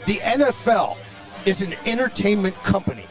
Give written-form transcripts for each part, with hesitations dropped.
The NFL is an entertainment company.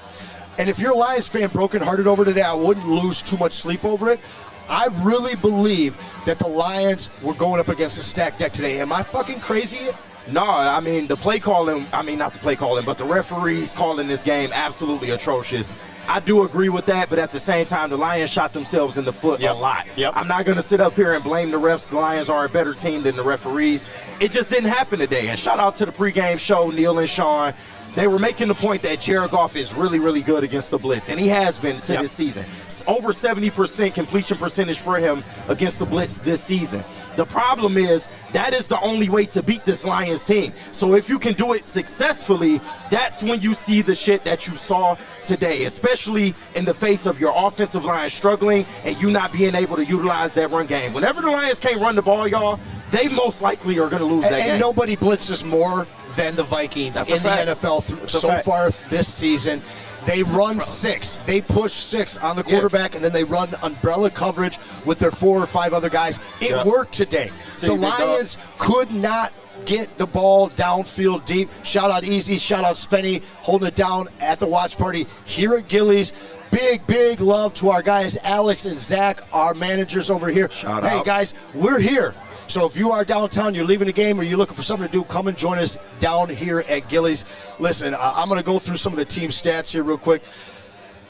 And if you're a Lions fan brokenhearted over today, I wouldn't lose too much sleep over it. I really believe that the Lions were going up against a stacked deck today. Am I fucking crazy? No, I mean, the play calling, not the play calling, but the referees calling this game absolutely atrocious. I do agree with that, but at the same time, the Lions shot themselves in the foot a lot. I'm not going to sit up here and blame the refs. The Lions are a better team than the referees. It just didn't happen today. And shout out to the pregame show, Neil and Sean. They were making the point that Jared Goff is really, really good against the blitz, and he has been to this season. Over 70% completion percentage for him against the blitz this season. The problem is that is the only way to beat this Lions team. So if you can do it successfully, that's when you see the shit that you saw today, especially in the face of your offensive line struggling and you not being able to utilize that run game. Whenever the Lions can't run the ball, y'all, they most likely are going to lose that game. And nobody blitzes more than the Vikings in the NFL so far this season. They run 6. They push 6 on the quarterback, and then they run umbrella coverage with their 4 or 5 other guys. It worked today. The Lions could not get the ball downfield deep. Shout out Easy, shout out Spenny, holding it down at the watch party here at Gilly's. Big love to our guys, Alex and Zach, our managers over here. Shout out. Guys, we're here. So if you are downtown, you're leaving the game, or you're looking for something to do, come and join us down here at Gilly's. Listen, I'm going to go through some of the team stats here real quick.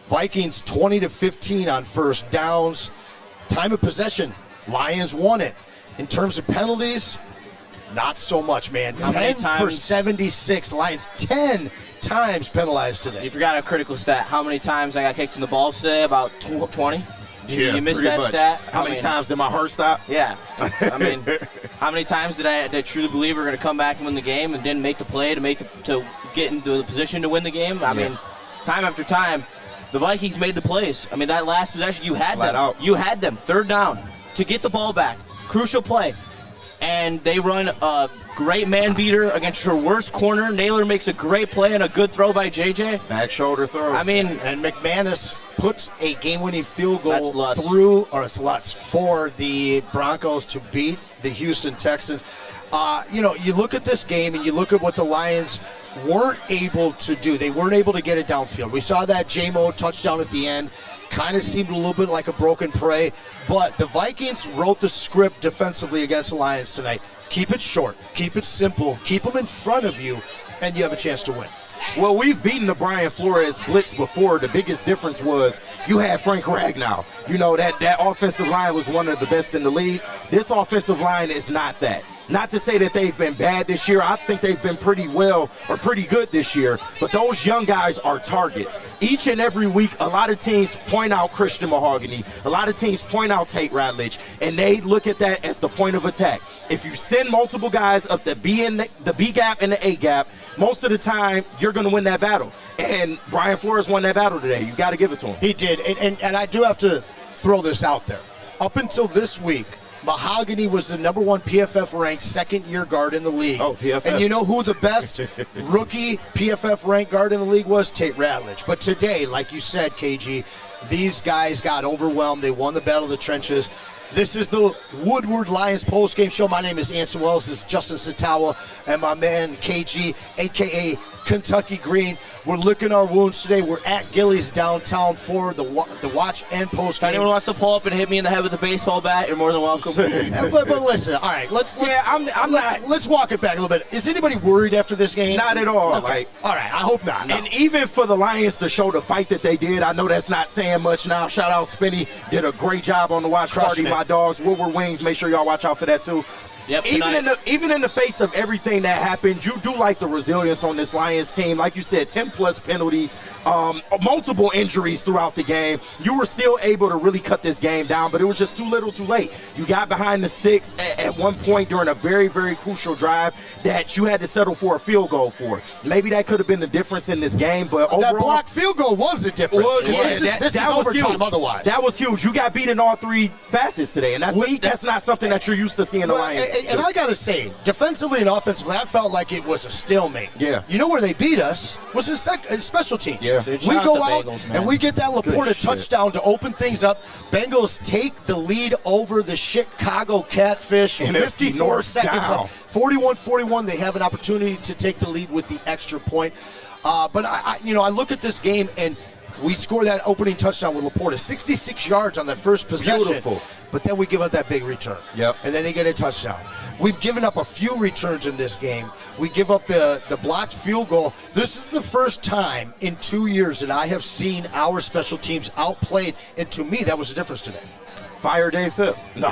Vikings 20-15 on first downs. Time of possession, Lions won it. In terms of penalties, not so much, man. 10 for 76. Lions 10 times penalized today. You forgot a critical stat. How many times I got kicked in the balls today? About 20? Yeah, you missed that much. stat? How many times did my heart stop? Yeah. I mean, how many times did I truly believe we're going to come back and win the game and didn't make the play to get into the position to win the game? I mean, time after time, the Vikings made the plays. I mean, that last possession, you had them. You had them. Third down to get the ball back. Crucial play. And they run a great man beater against your worst corner. Naylor makes a great play and a good throw by JJ. Back shoulder throw. I mean, and McManus puts a game-winning field goal through, or it's Lutz, for the Broncos to beat the Houston Texans. You look at this game and you look at what the Lions weren't able to do. They weren't able to get it downfield. We saw that J-Mo touchdown at the end. Kind of seemed a little bit like a broken play, but the Vikings wrote the script defensively against the Lions tonight. Keep it short, keep it simple, keep them in front of you, and you have a chance to win. Well, we've beaten the Brian Flores blitz before. The biggest difference was you had Frank Ragnow. You know, that offensive line was one of the best in the league. This offensive line is not that. Not to say that they've been bad this year. I think they've been pretty good this year. But those young guys are targets. Each and every week, a lot of teams point out Christian Mahogany. A lot of teams point out Tate Ratledge. And they look at that as the point of attack. If you send multiple guys up the B gap and the A gap, most of the time, you're going to win that battle. And Brian Flores won that battle today. You got to give it to him. He did. And I do have to throw this out there. Up until this week, Mahogany was the number 1 PFF-ranked second-year guard in the league. Oh, PFF. And you know who the best rookie PFF-ranked guard in the league was? Tate Ratledge. But today, like you said, KG, these guys got overwhelmed. They won the battle of the trenches. This is the Woodward Lions postgame show. My name is Anson Wells. This is Justin Satawa and my man KG, a.k.a. Kentucky Green. We're licking our wounds today. We're at Gilly's downtown for the watch and post game. If anyone wants to pull up and hit me in the head with a baseball bat, you're more than welcome. but listen, all right, let's walk it back a little bit. Is anybody worried after this game? Not at all. Okay. All right, I hope not. No. And even for the Lions to show the fight that they did, I know that's not saying much now. Shout out Spinny, did a great job on the watch party. My dogs, Woodward Wings, make sure y'all watch out for that too. Yep, even in the face of everything that happened, you do like the resilience on this Lions team. Like you said, 10-plus penalties, multiple injuries throughout the game. You were still able to really cut this game down, but it was just too little too late. You got behind the sticks at one point during a very, very crucial drive that you had to settle for a field goal for. Maybe that could have been the difference in this game, but overall, that blocked field goal was the difference. This is overtime huge. Otherwise. That was huge. You got beat in all 3 facets today, and that's not something that you're used to seeing the Lions. And I got to say, defensively and offensively, I felt like it was a stalemate. Yeah. You know where they beat us was in special teams. Yeah. We go out and we get that Laporta touchdown to open things up. Bengals take the lead over the Chicago Catfish. NFC 54 North seconds down. left. 41-41. They have an opportunity to take the lead with the extra point. But I look at this game and we score that opening touchdown with Laporta, 66 yards on that first possession. Beautiful. But then we give up that big return. Yep. And then they get a touchdown. We've given up a few returns in this game. We give up the blocked field goal. This is the first time in 2 years that I have seen our special teams outplayed, and to me, that was the difference today. Fire Dave Phip. No,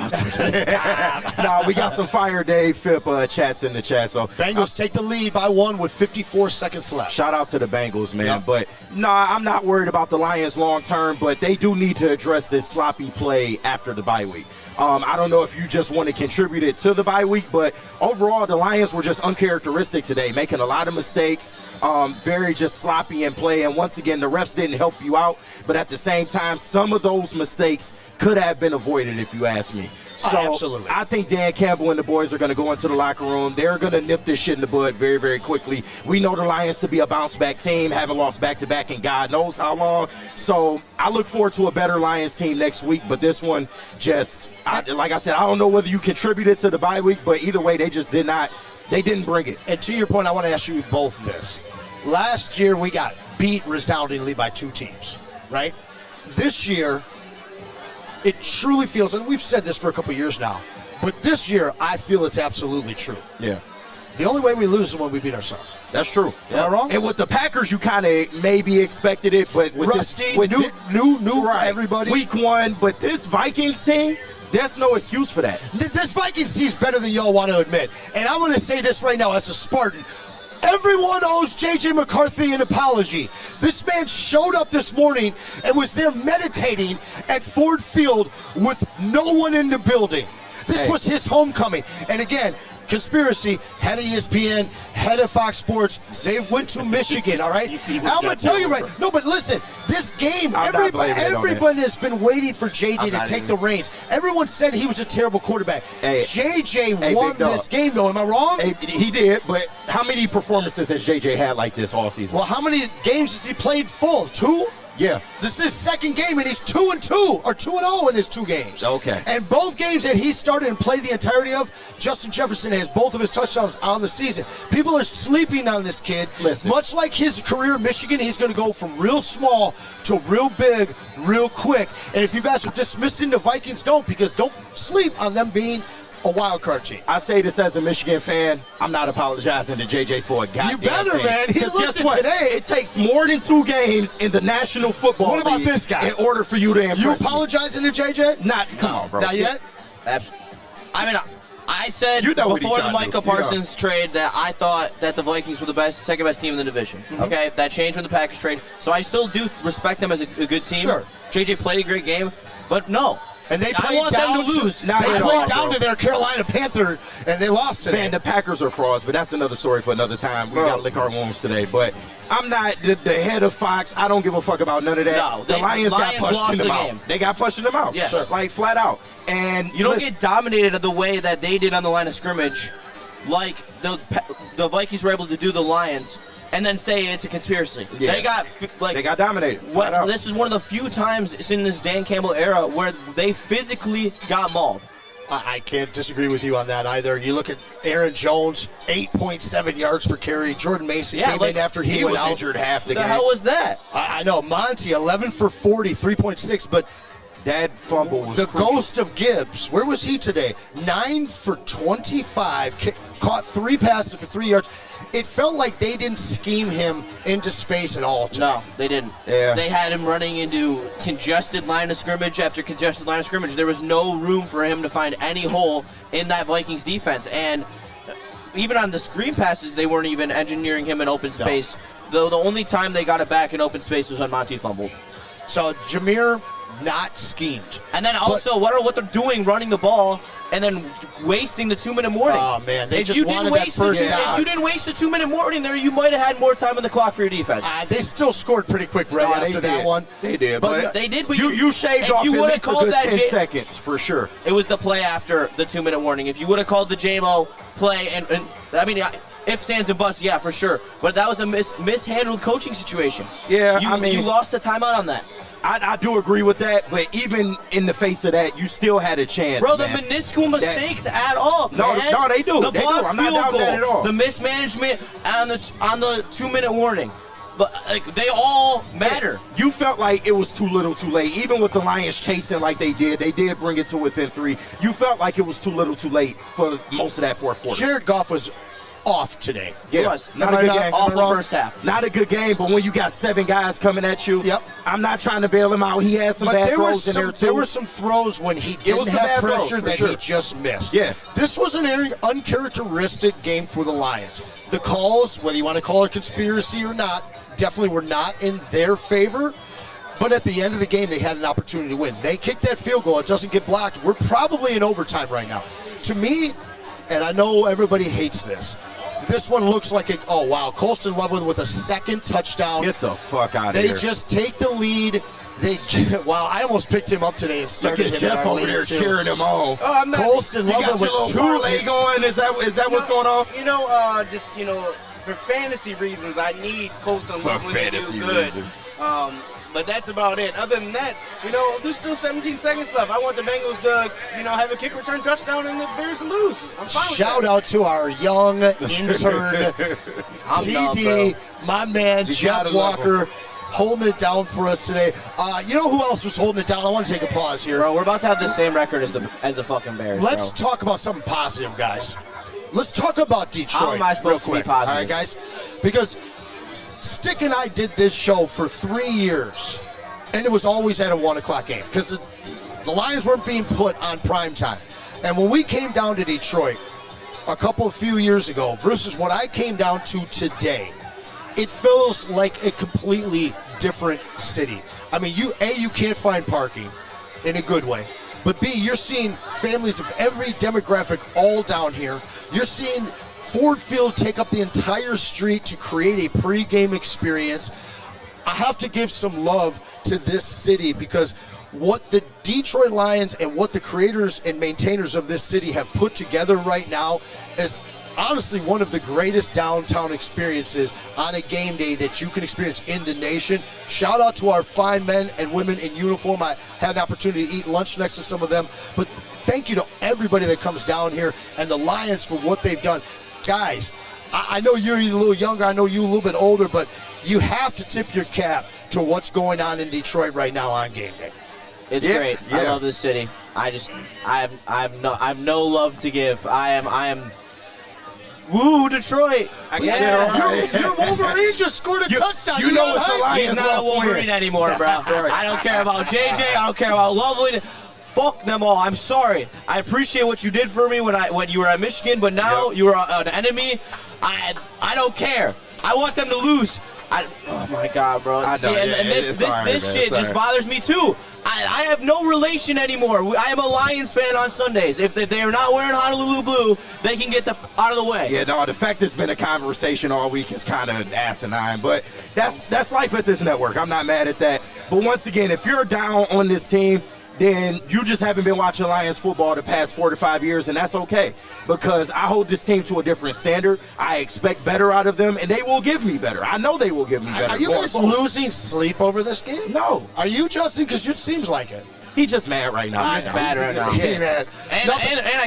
we got some Fire Dave Phip chats in the chat. So Bengals take the lead by 1 with 54 seconds left. Shout out to the Bengals, man. Yep. But I'm not worried about the Lions long term, but they do need to address this sloppy play after the bye week. I don't know if you just want to contribute it to the bye week, but overall, the Lions were just uncharacteristic today, making a lot of mistakes, very just sloppy in play. And once again, the refs didn't help you out. But at the same time, some of those mistakes could have been avoided, if you ask me. So absolutely. I think Dan Campbell and the boys are going to go into the locker room. They're going to nip this shit in the bud very, very quickly. We know the Lions to be a bounce-back team, haven't lost back-to-back in God knows how long. So I look forward to a better Lions team next week. But this one like I said, I don't know whether you contributed to the bye week, but either way, they just didn't bring it. And to your point, I want to ask you both this. Last year, we got beat resoundingly by 2 teams, right? This year, it truly feels, and we've said this for a couple years now, but this year, I feel it's absolutely true. Yeah. The only way we lose is when we beat ourselves. That's true. Am I wrong? And with the Packers, you kind of maybe expected it, but with Rusty, new right, everybody. Week 1, but this Vikings team, there's no excuse for that. This Vikings team's better than y'all want to admit. And I'm going to say this right now as a Spartan. Everyone owes J.J. McCarthy an apology. This man showed up this morning and was there meditating at Ford Field with no one in the building. This was his homecoming. And again, conspiracy, head of ESPN, head of Fox Sports, they went to Michigan, all right? I'm going to tell you right. No, but listen, this game, everybody has been waiting for JJ to take the reins. Everyone said he was a terrible quarterback. JJ won this game, though. Am I wrong? He did, but how many performances has JJ had like this all season? Well, how many games has he played full? 2? Yeah. This is his second game, and he's 2-2 or 2-0 in his 2 games. Okay. And both games that he started and played the entirety of, Justin Jefferson has both of his touchdowns on the season. People are sleeping on this kid. Listen. Much like his career in Michigan, he's going to go from real small to real big, real quick. And if you guys are dismissing the Vikings, don't sleep on them being a wild card team. I say this as a Michigan fan. I'm not apologizing to JJ for a goddamn You better, thing. man. He looked it today. It takes more than 2 games in the National Football League. What about this guy? In order for you to impress You apologizing to JJ? Come on, bro. Not yet? I mean, I said before the Micah Parsons trade that I thought that the Vikings were the second best team in the division. Mm-hmm. Okay, that changed when the Packers trade. So I still do respect them as a good team. Sure. JJ played a great game, but no. And they played down to lose. They played down to their Carolina Panther, and they lost today. Man, the Packers are frauds, but that's another story for another time. We got to lick our wounds today. But I'm not the head of Fox. I don't give a fuck about none of that. No, the Lions got punched in the mouth. Game. They got punched in the mouth. Yes. Sure. Like, flat out. And you don't get dominated the way that they did on the line of scrimmage, like the Vikings were able to do the Lions. And then say it's a conspiracy. Yeah. They got dominated. This is one of the few times in this Dan Campbell era where they physically got mauled. I can't disagree with you on that either. You look at Aaron Jones, 8.7 yards per carry. Jordan Mason came in after he went was out. Injured half the game. The hell was that? I know. Monty, 11 for 40, 3.6, but that fumble was the crucial. ghost of Gibbs. Where was he today? 9 for 25, caught 3 passes for 3 yards. It felt like they didn't scheme him into space at all today. No, they didn't. Yeah. They had him running into congested line of scrimmage after congested line of scrimmage. There was no room for him to find any hole in that Vikings defense. And even on the screen passes, they weren't even engineering him in open space. No. Though the only time they got it back in open space was when Monty fumbled. So Jameer not schemed. And then also, what they're doing, running the ball and then wasting the 2-minute warning. Oh, man, they just wanted that first down. If you didn't waste the 2-minute warning there, you might have had more time on the clock for your defense. They still scored pretty quick after that one. They did, but they did. But you shaved off at least a good 10 seconds for sure. It was the play after the 2-minute warning. If you would have called the JMO play, and I mean, ifs, ands, and buts, yeah, for sure. But that was a mishandled coaching situation. Yeah, you lost the timeout on that. I do agree with that, but even in the face of that, you still had a chance, bro. man. The minuscule mistakes at all, man. No, they do. The blocked I'm not field doubting goal, that at all. the mismanagement on the 2-minute warning, but they all matter. You felt like it was too little, too late. Even with the Lions chasing like they did bring it to within 3. You felt like it was too little, too late for most of that fourth quarter. Jared Goff was off today. Yeah, was. Not a good game. Off the first half. Not a good game, but when you got 7 guys coming at you, I'm not trying to bail him out. He had some bad throws in there, too. There were some throws when he didn't have pressure that he just missed. Yeah. This was an uncharacteristic game for the Lions. The calls, whether you want to call it conspiracy or not, definitely were not in their favor. But at the end of the game, they had an opportunity to win. They kicked that field goal. It doesn't get blocked. We're probably in overtime right now. To me, and I know everybody hates this one looks like oh wow, Colston Loveland with a second touchdown. Get the fuck out of here. here. They just take the lead. Wow, I almost picked him up today and started him Jeff over there cheering him on. Oh, I'm not. Colston Loveland with 2 parlay going. Is that what's going on? For fantasy reasons, I need Colston Loveland to do good. But that's about it. Other than that, there's still 17 seconds left. I want the Bengals to, have a kick return touchdown and the Bears to lose. I'm fine with Shout out to our young intern, TD, my man, Jeff Walker, holding it down for us today. You know who else was holding it down? I want to take a pause here. Bro, we're about to have the same record as the fucking Bears. Let's talk about something positive, guys. Let's talk about Detroit. How am I supposed to be positive? All right, guys? Because Stick and I did this show for 3 years, and it was always at a 1 o'clock game because the Lions weren't being put on prime time. And when we came down to Detroit a few years ago versus what I came down to today, it feels like a completely different city. I mean, you can't find parking in a good way. But B, you're seeing families of every demographic all down here. You're seeing Ford Field take up the entire street to create a pregame experience. I have to give some love to this city because what the Detroit Lions and what the creators and maintainers of this city have put together right now is honestly one of the greatest downtown experiences on a game day that you can experience in the nation. Shout out to our fine men and women in uniform. I had an opportunity to eat lunch next to some of them, but thank you to everybody that comes down here and the Lions for what they've done. Guys, I know you're a little younger, I know you're a little bit older, but you have to tip your cap to what's going on in Detroit right now on game day. It's great. Yeah. I love this city. I have no love to give. I am woo, Detroit. Your Wolverine just scored a touchdown. You know it's the Lions. He's not a Wolverine anymore, bro. I don't care about JJ. I don't care about Lovely. Fuck them all. I'm sorry. I appreciate what you did for me when you were at Michigan, but now you are an enemy. I don't care. I want them to lose. Oh my God, bro. I know, this shit just bothers me too. I have no relation anymore. I am a Lions fan on Sundays. If they are not wearing Honolulu blue, they can get out of the way. Yeah, no, the fact it's been a conversation all week is kind of asinine, but that's life at this network. I'm not mad at that. But once again, if you're down on this team, then you just haven't been watching Lions football the past 4 to 5 years, and that's okay because I hold this team to a different standard. I expect better out of them, and they will give me better. I know they will give me better. Are you guys losing sleep over this game? No. Are you, Justin? Because it seems like it. He's just mad right now. He's mad right now. He's mad. And I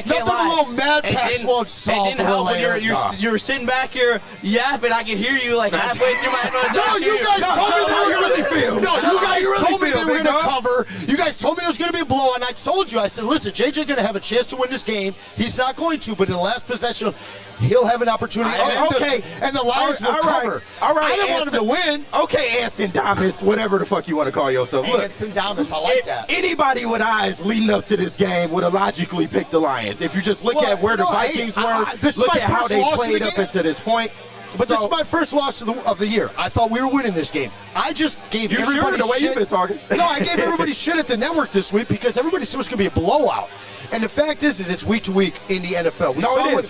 can't lie. Nothing a little mad packs won't solve. It didn't help when you're sitting back here yapping. I can hear you like halfway through my nose. No, you guys told me they were going to feel. No, you guys told me they were going to cover. You guys told me it was going to be a blow, and I told you. I said, listen, JJ going to have a chance to win this game. He's not going to, but in the last possession, he'll have an opportunity. And the Lions will cover. All right, I didn't want him to win. Okay, Anson-Damus, whatever the fuck you want to call yourself. Look, Anson-Damus, I like that. Anybody with eyes leading up to this game would have logically picked the Lions. If you just look at where the Vikings were, look at how they played up into this point. But this is my first loss of the year. I thought we were winning this game. I just gave everybody the way shit. You've been talking. No, I gave everybody shit at the network this week because everybody said it was going to be a blowout. And the fact is that it's week to week in the NFL.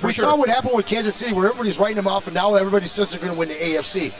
We saw what happened with Kansas City where everybody's writing them off, and now everybody says they're going to win the AFC.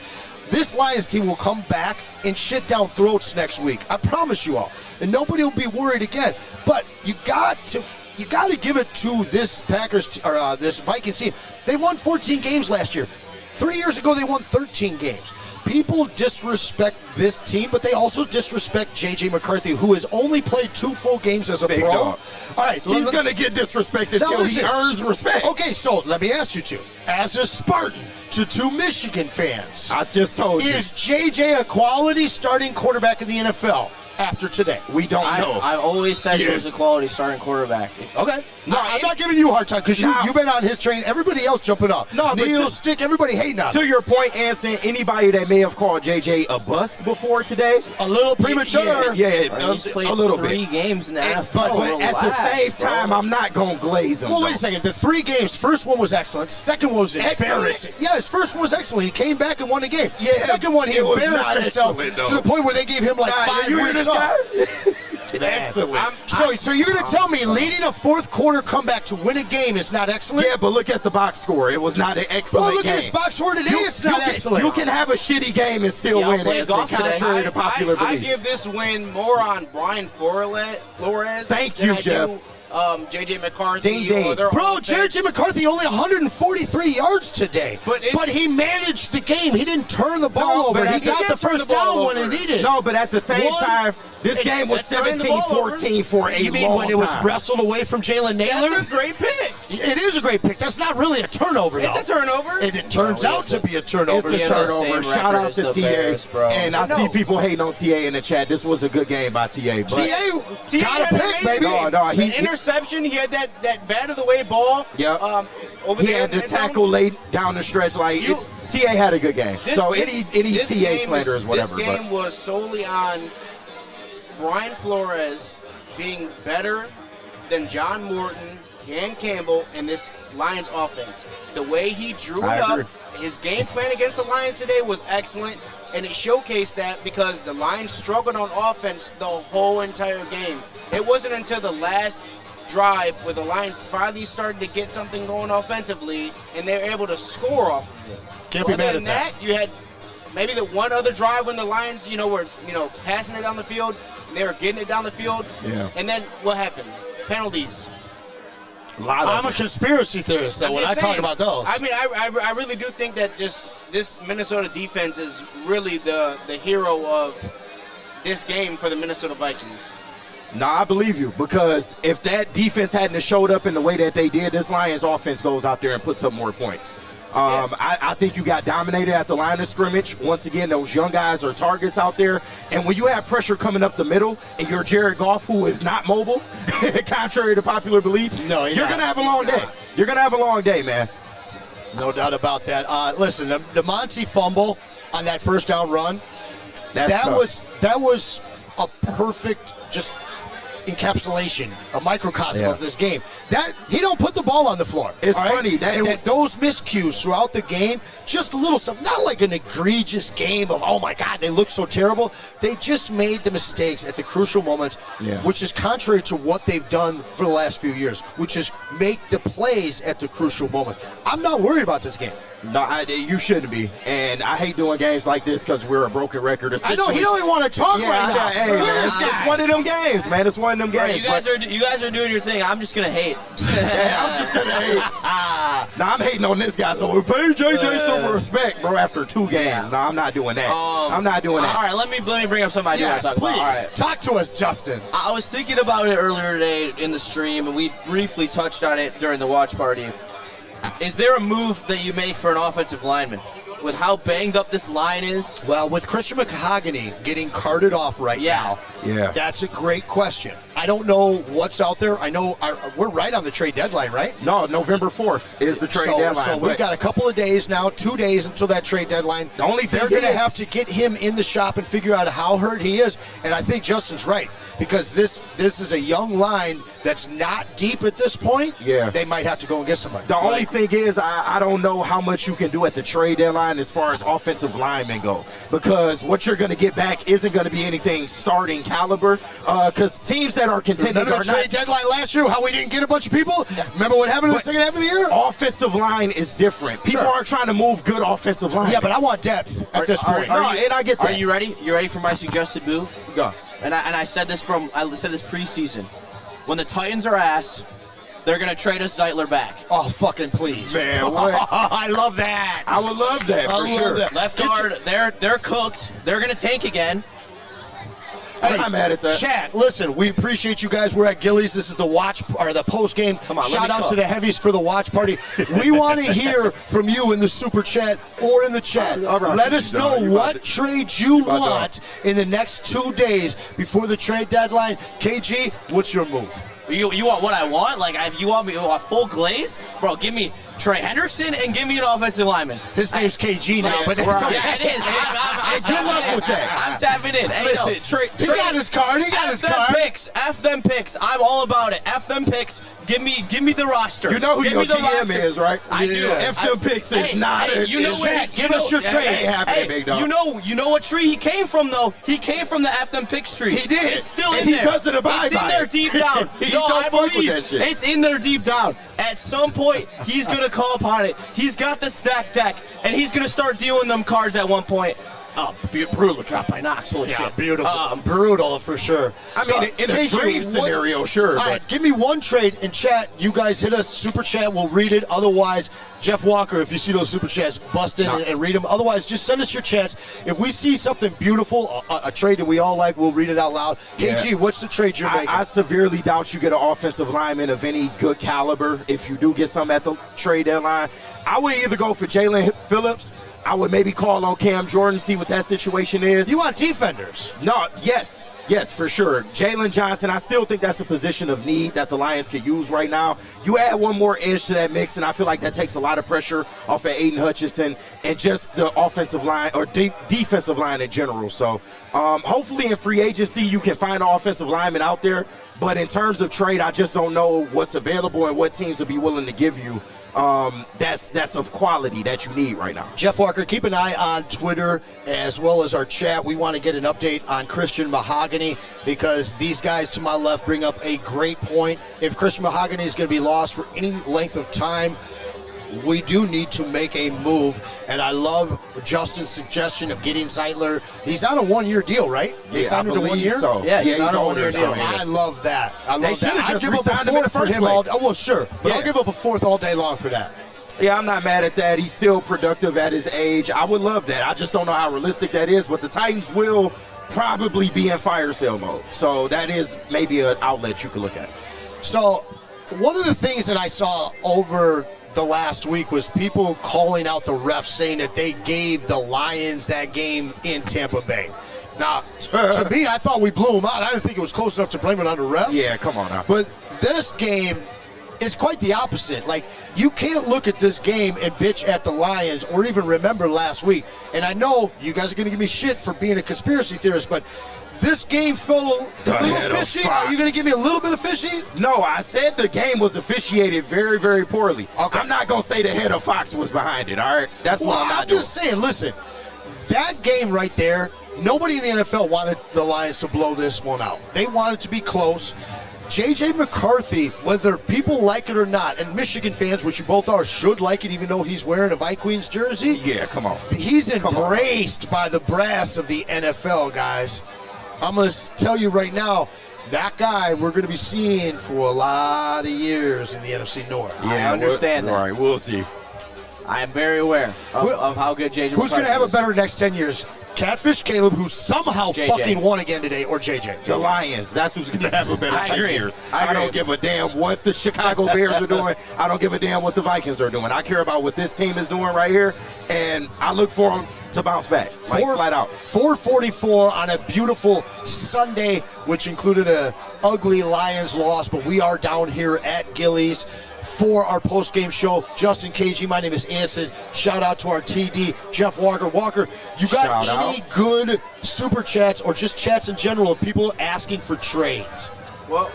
This Lions team will come back and shit down throats next week. I promise you all. And nobody will be worried again. But you got to give it to this this Vikings team. They won 14 games last year. 3 years ago, they won 13 games. People disrespect this team, but they also disrespect J.J. McCarthy, who has only played 2 full games as a pro. Dog. All right, he's going to get disrespected until he earns respect. Okay, so let me ask you two. As a Spartan to 2 Michigan fans, I just told you. Is J.J. a quality starting quarterback in the NFL after today? We don't know. I've always said he was a quality starting quarterback. Okay. No, I'm not giving you a hard time because you've been on his train. Everybody else jumping up. No, Neil, Stick, everybody hating on him. To your point, Anson, anybody that may have called JJ a bust before today, a little premature. He's played a little 3 bit. games in the NFL. But at the same time, I'm not going to glaze him. Well, wait a second. The 3 games, first one was excellent. Second one was embarrassing. Yeah, his first one was excellent. He came back and won the game. Yeah, second one, he embarrassed himself to the point where they gave him like 5 weeks off. Excellent. So you're going to tell me leading a fourth quarter comeback to win a game is not excellent? Yeah, but look at the box score. It was not an excellent game. Look at his box score today. It's not excellent. You can have a shitty game and still win. Contrary to popular belief. I give this win more on Brian Flores. Thank you, Jeff. J.J. McCarthy. Bro, J.J. McCarthy only 143 yards today. But he managed the game. He didn't turn the ball over. He got the first down when it needed. No, but at the same time, this game was 17-14 for a long time. You mean when it was wrestled away from Jalen Naylor? That's a great pick. It is a great pick. That's not really a turnover, though. It's a turnover. It turns out to be a turnover. It's a turnover. Shout out to TA. And I see people hating on TA in the chat. This was a good game by TA. TA got a pick, baby. No, he interception. He had that bat of the way ball. Yeah. Over he there had the tackle late down the stretch. TA had a good game. Any TA slander is whatever. This game was solely on Brian Flores being better than John Morton, Dan Campbell, and this Lions offense. The way he drew it up, his game plan against the Lions today was excellent, and it showcased that because the Lions struggled on offense the whole entire game. It wasn't until the last drive where the Lions finally started to get something going offensively, and they were able to score off of it. Can't be mad at that. You had maybe the one other drive when the Lions, were passing it down the field, and they were getting it down the field. Yeah. And then what happened? Penalties. I'm a conspiracy theorist, though, when I talk about those. I mean, I really do think that just this Minnesota defense is really the hero of this game for the Minnesota Vikings. No, I believe you, because if that defense hadn't showed up in the way that they did, this Lions offense goes out there and puts up more points. I think you got dominated at the line of scrimmage. Once again, those young guys are targets out there. And when you have pressure coming up the middle and you're Jared Goff, who is not mobile, contrary to popular belief, you're going to have a long day. You're going to have a long day, man. No doubt about that. Listen, the Monty fumble on that first down run, that was a perfect just encapsulation, a microcosm of this game. That he don't put the ball on the floor. It's funny that those miscues throughout the game, just little stuff, not like an egregious game of oh my God, they look so terrible. They just made the mistakes at the crucial moments, which is contrary to what they've done for the last few years, which is make the plays at the crucial moment. I'm not worried about this game. No, you shouldn't be. And I hate doing games like this because we're a broken record. I know, he don't even want to talk right now. Hey, man, it's one of them games, man. It's one of them games. Right, you guys are doing your thing. I'm just going to hate. I'm just going to hate. I'm hating on this guy. So we pay JJ some respect, bro, after 2 games. No, I'm not doing that. I'm not doing that. All right, let me bring up something I do want to talk please. about. Right. Talk to us, Justin. I was thinking about it earlier today in the stream, and we briefly touched on it during the watch party. Is there a move that you make for an offensive lineman? With how banged up this line is? Well, with Christian McCahogany getting carted off now, that's a great question. I don't know what's out there. I know we're right on the trade deadline, right? No, November 4th is the trade deadline. So we've got a couple of days now, 2 days until that trade deadline. The only thing they're going to have to get him in the shop and figure out how hurt he is. And I think Justin's right, because this is a young line that's not deep at this point, they might have to go and get somebody. The only thing is, I don't know how much you can do at the trade deadline as far as offensive linemen go, because what you're going to get back isn't going to be anything starting caliber, because teams that are contending Remember the trade deadline last year, how we didn't get a bunch of people? Remember what happened in the second half of the year? Offensive line is different. People aren't trying to move good offensive line. Yeah, but I want depth at this point. And I get that. Are you ready? You ready for my suggested move? Go. And I said this preseason. When the Titans are ass, they're gonna trade us Zeitler back. Oh, fucking please. Man, what? I love that. I would love that for sure. That. Left guard, they're cooked. They're gonna tank again. Hey, I'm mad at that. Chat, listen, we appreciate you guys. We're at Gilly's. This is the the post game. Shout out to the heavies for the watch party. We want to hear from you in the super chat or in the chat. Let us know what trade you want in the next 2 days before the trade deadline. KG, what's your move? You want what I want? Like, if you want me a full glaze, bro, give me Trey Hendrickson and give me an offensive lineman. His name's KG now, but it's okay. Yeah, it is. I'm good luck with that. I'm tapping in. Hey, listen, Trey, he got his card. He got his card. F them picks. I'm all about it. F them picks. Give me the roster. You know who your GM is, right? I do. F them picks is not. You know what? Give us your trade. Big dog. You know what tree he came from though? He came from the F them picks tree. He did. It's still in and there. He doesn't abide by it. It's in there deep down. I believe with that shit. It's in there deep down. At some point, he's gonna call upon it. He's got the stack deck, and he's gonna start dealing them cards at one point. Oh, brutal drop by Knox. Holy shit. Beautiful. Brutal for sure. I mean, in a dream scenario, sure. All right, give me one trade in chat. You guys hit us, super chat. We'll read it. Otherwise, Jeff Walker, if you see those super chats, bust in and read them. Otherwise, just send us your chats. If we see something beautiful, a trade that we all like, we'll read it out loud. KG, what's the trade you're making? I severely doubt you get an offensive lineman of any good caliber if you do get some at the trade deadline. I would either go for Jalen Phillips. I would maybe call on Cam Jordan, see what that situation is. You want defenders? No, yes, for sure. Jalen Johnson, I still think that's a position of need that the Lions could use right now. You add one more edge to that mix, and I feel like that takes a lot of pressure off of Aiden Hutchinson and just the offensive line or defensive line in general. So hopefully in free agency you can find an offensive lineman out there. But in terms of trade, I just don't know what's available and what teams will be willing to give you. That's of quality that you need right now. Jeff Walker, keep an eye on Twitter as well as our chat. We want to get an update on Christian Mahogany because these guys to my left bring up a great point. If Christian Mahogany is going to be lost for any length of time, we do need to make a move, and I love Justin's suggestion of getting Zeitler. He's on a one-year deal, right? They signed him to 1 year? So. Yeah, he's on a one-year deal. I love that. I love that. I'd give up a fourth for him all day. Oh, well, sure. But I'll give up a fourth all day long for that. Yeah, I'm not mad at that. He's still productive at his age. I would love that. I just don't know how realistic that is, but the Titans will probably be in fire sale mode. So that is maybe an outlet you could look at. So one of the things that I saw over the last week was people calling out the refs saying that they gave the Lions that game in Tampa Bay. Now, to me, I thought we blew them out. I didn't think it was close enough to blame it on the refs. Yeah, come on now. But this game is quite the opposite. Like, you can't look at this game and bitch at the Lions or even remember last week. And I know you guys are going to give me shit for being a conspiracy theorist, but this game felt a little fishy. Are you going to give me a little bit of fishy? No, I said the game was officiated very, very poorly. Okay. I'm not going to say the head of Fox was behind it, all right? That's what I'm not doing. Just saying, listen, that game right there, nobody in the NFL wanted the Lions to blow this one out. They wanted to be close. J.J. McCarthy, whether people like it or not, and Michigan fans, which you both are, should like it even though he's wearing a Vikings jersey. Yeah, come on. He's embraced by the brass of the NFL, guys. I'm going to tell you right now, that guy we're going to be seeing for a lot of years in the NFC North. Yeah, I understand that. All right, we'll see. I am very aware of how good J.J. Who's going to have a better next 10 years? Catfish Caleb, who somehow fucking won again today, or JJ? The Lions. That's who's going to have a better 10 years. I agree. don't give a damn what the Chicago Bears are doing. I don't give a damn what the Vikings are doing. I care about what this team is doing right here, and I look for them to bounce back, flat out. 4:44 on a beautiful Sunday, which included a ugly Lions loss, but we are down here at Gilly's for our post-game show. Justin, KG, my name is Anson. Shout out to our TD, Jeff Walker. Walker, you got any good super chats or just chats in general of people asking for trades? Well,